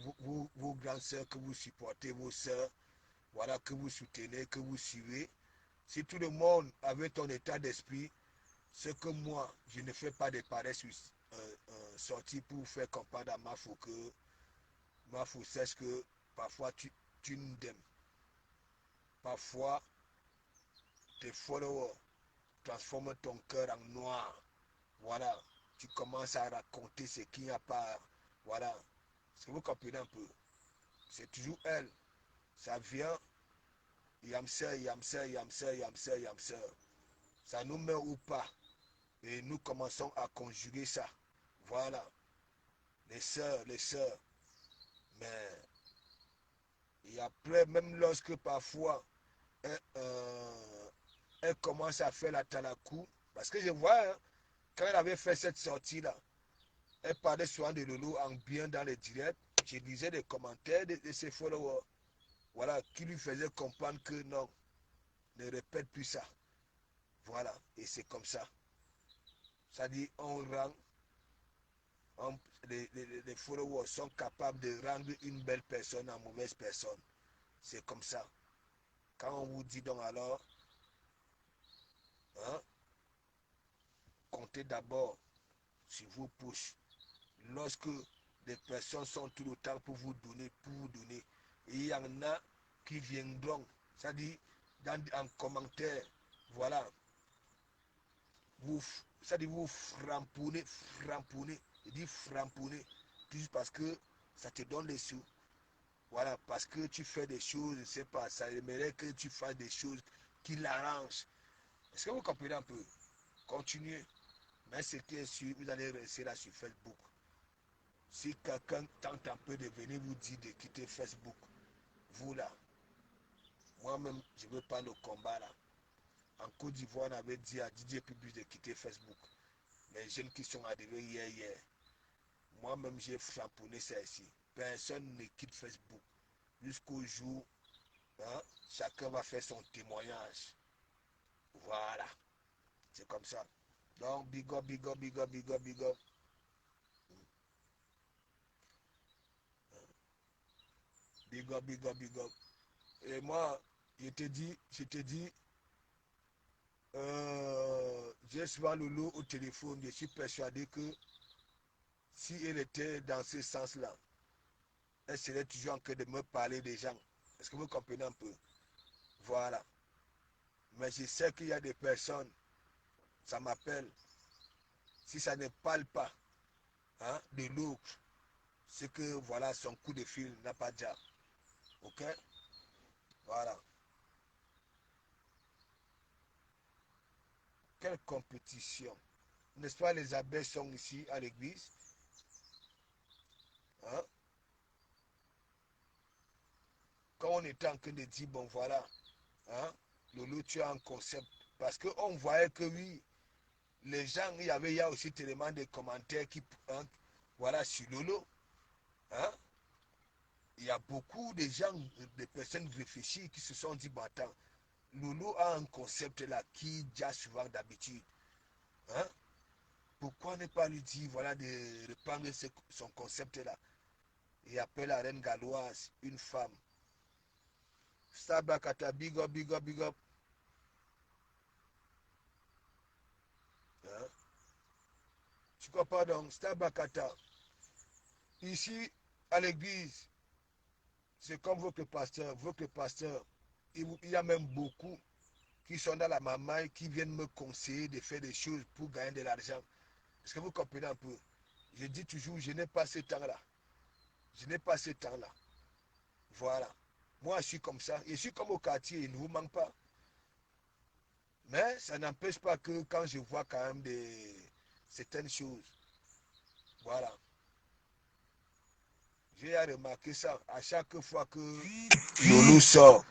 vos grandes sœurs que vous supportez, vos sœurs, voilà, que vous soutenez, que vous suivez. Si tout le monde avait ton état d'esprit, ce que moi, je ne fais pas de pareilles sorties pour faire comprendre à Mafou que Mafou sache que parfois tu n'aimes. Parfois, tes followers transforment ton cœur en noir. Voilà, tu commences à raconter ce qu'il n'y a pas. Voilà, est-ce que vous comprenez un peu? C'est toujours elle. Ça vient, yamseur. Ça nous met ou pas. Et nous commençons à conjuguer ça. Voilà. Les sœurs. Mais et après, même lorsque parfois elle commence à faire la talakou, parce que je vois, quand elle avait fait cette sortie-là, elle parlait souvent de Lolo en bien dans les directs. Je lisais des commentaires de ses followers. Voilà, qui lui faisaient comprendre que non, ne répète plus ça. Voilà, et c'est comme ça. Ça dit, on rend, les followers sont capables de rendre une belle personne en mauvaise personne. C'est comme ça. Quand on vous dit donc alors, hein, comptez d'abord sur vos poches. Lorsque des personnes sont tout le temps pour vous donner, il y en a qui viendront, c'est-à-dire en commentaire, voilà, c'est-à-dire vous framponner, je dis framponner, juste parce que ça te donne des sous. Voilà, parce que tu fais des choses, je ne sais pas, ça aimerait que tu fasses des choses qui l'arrangent. Est-ce que vous comprenez un peu? Continuez. Mais ce qui est sûr, vous allez rester là sur Facebook. Si quelqu'un tente un peu de venir vous dire de quitter Facebook, vous là, moi-même, je ne veux pas le combat là. En Côte d'Ivoire, on avait dit à DJ Public de quitter Facebook. Les jeunes qui sont arrivés hier. Moi-même, j'ai champonné ça ici. Personne ne quitte Facebook. Jusqu'au jour, hein, chacun va faire son témoignage. Voilà. C'est comme ça. Donc, big up, big up, big up, big up, big up. Big up, big up, big up. Et moi, je te dis, j'ai souvent Lolo au téléphone, je suis persuadé que si elle était dans ce sens-là, elle serait toujours en train de me parler des gens. Est-ce que vous comprenez un peu? Voilà. Mais je sais qu'il y a des personnes, ça m'appelle, si ça ne parle pas, hein, de l'autre, c'est que voilà, son coup de fil n'a pas déjà. Ok? Voilà. Quelle compétition. N'est-ce pas, les abbés sont ici à l'église? Hein? Quand on était en train de dire, bon voilà, hein, Lolo, tu as un concept. Parce qu'on voyait que oui, les gens, il y a aussi tellement de commentaires qui, hein, voilà, sur Lolo. Hein? Il y a beaucoup de gens, de personnes réfléchies qui se sont dit, bon attends, Lolo a un concept là qui déjà souvent d'habitude. Hein? Pourquoi ne pas lui dire, voilà, de reprendre son concept là? Il appelle la reine galloise une femme. Sabakata, big up, big up, big up. Hein? Tu comprends donc, Sabakata. Ici, à l'église, c'est comme votre pasteur, il y a même beaucoup qui sont dans la maman qui viennent me conseiller de faire des choses pour gagner de l'argent. Est-ce que vous comprenez un peu? Je dis toujours, je n'ai pas ce temps-là. Je n'ai pas ce temps-là. Voilà. Moi, je suis comme ça. Je suis comme au quartier, il ne vous manque pas. Mais ça n'empêche pas que quand je vois quand même certaines choses, voilà. J'ai remarqué ça à chaque fois que Loulou sort.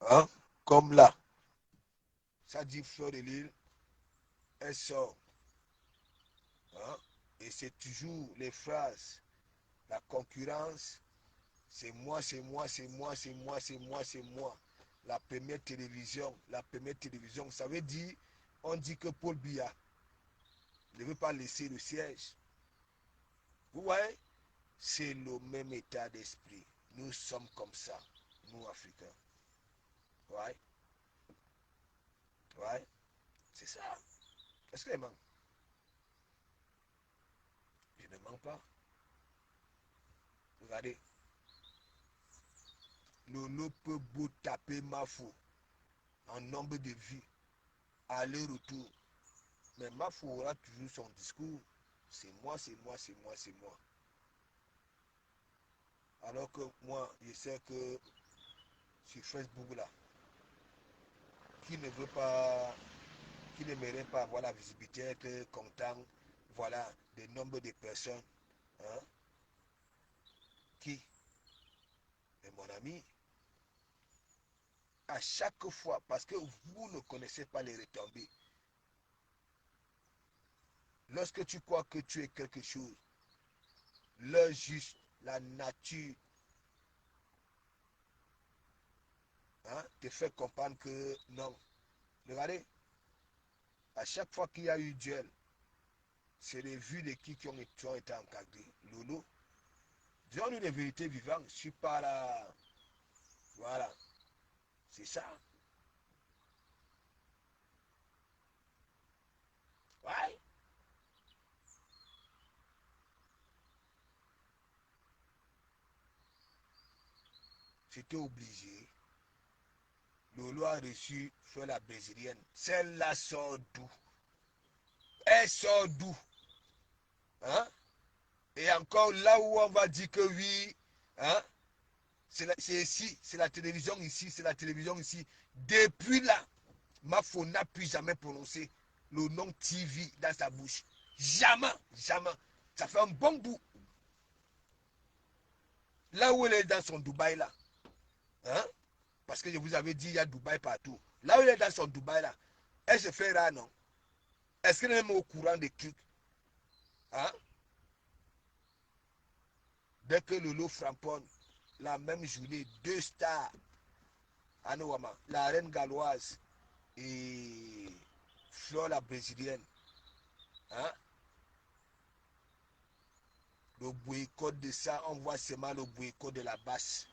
Hein? Comme là. Ça dit Fleur de Lille, elle sort. Hein? Et c'est toujours les phrases. La concurrence, c'est moi, c'est moi, c'est moi, c'est moi, c'est moi, c'est moi. La première télévision, ça veut dire, on dit que Paul Biya ne veut pas laisser le siège. Vous voyez, c'est le même état d'esprit. Nous sommes comme ça, nous Africains. Ouais, ouais, c'est ça. Est-ce qu'il manque? Je ne manque pas. Regardez, Lolo peut beau taper Mafou en nombre de vies, aller-retour. Mais Mafou aura toujours son discours. C'est moi, c'est moi, c'est moi, c'est moi. Alors que moi, je sais que sur Facebook là, qui ne veut pas, qui ne mérite pas avoir la visibilité, être content, voilà, des nombres de personnes, hein, qui est mon ami, à chaque fois, parce que vous ne connaissez pas les retombées. Lorsque tu crois que tu es quelque chose, le juste, la nature, hein, te fait comprendre que non. Regardez, À chaque fois qu'il y a eu duel, c'est les vues de qui ont été encadrés. Lolo, disons-nous les vérités vivantes, je ne suis pas là. Voilà. C'est ça. Ouais. C'était obligé. Lolo a reçu sur la brésilienne. Celle-là sort d'où? Elle sort d'où? Hein? Et encore là où on va dire que oui, hein? C'est ici, c'est la télévision ici, c'est la télévision ici. Depuis là, Mafo n'a plus jamais prononcé le nom TV dans sa bouche. Jamais, jamais. Ça fait un bon bout. Là où elle est dans son Dubaï là, hein? Parce que je vous avais dit, il y a Dubaï partout. Là où elle est dans son Dubaï là, elle se fait rare, non? Est-ce qu'elle est même au courant des trucs? Hein? Dès que Lolo framponne, la même journée, 2 stars à Nouama, la reine galloise et Flore la brésilienne. Hein? Le boycott de ça, on voit seulement le boycott de la basse.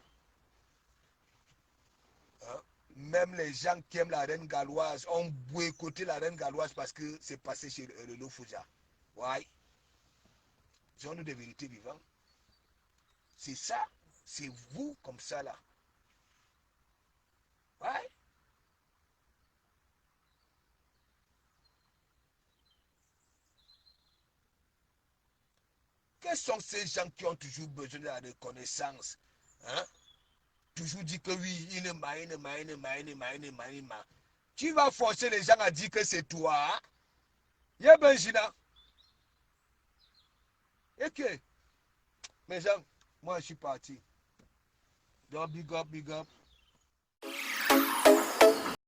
Hein? Même les gens qui aiment la reine galloise ont boycotté la reine galloise parce que c'est passé chez Lolo Fouja. Ouais. Disons-nous des vérités vivantes. C'est ça. C'est vous comme ça là. Ouais. Quels sont ces gens qui ont toujours besoin de la reconnaissance? Hein? Toujours dit que oui, il m'a. Tu vas forcer les gens à dire que c'est toi. Y'a Benjina. Et que, mes gens, moi je suis parti. Donc big up, big up.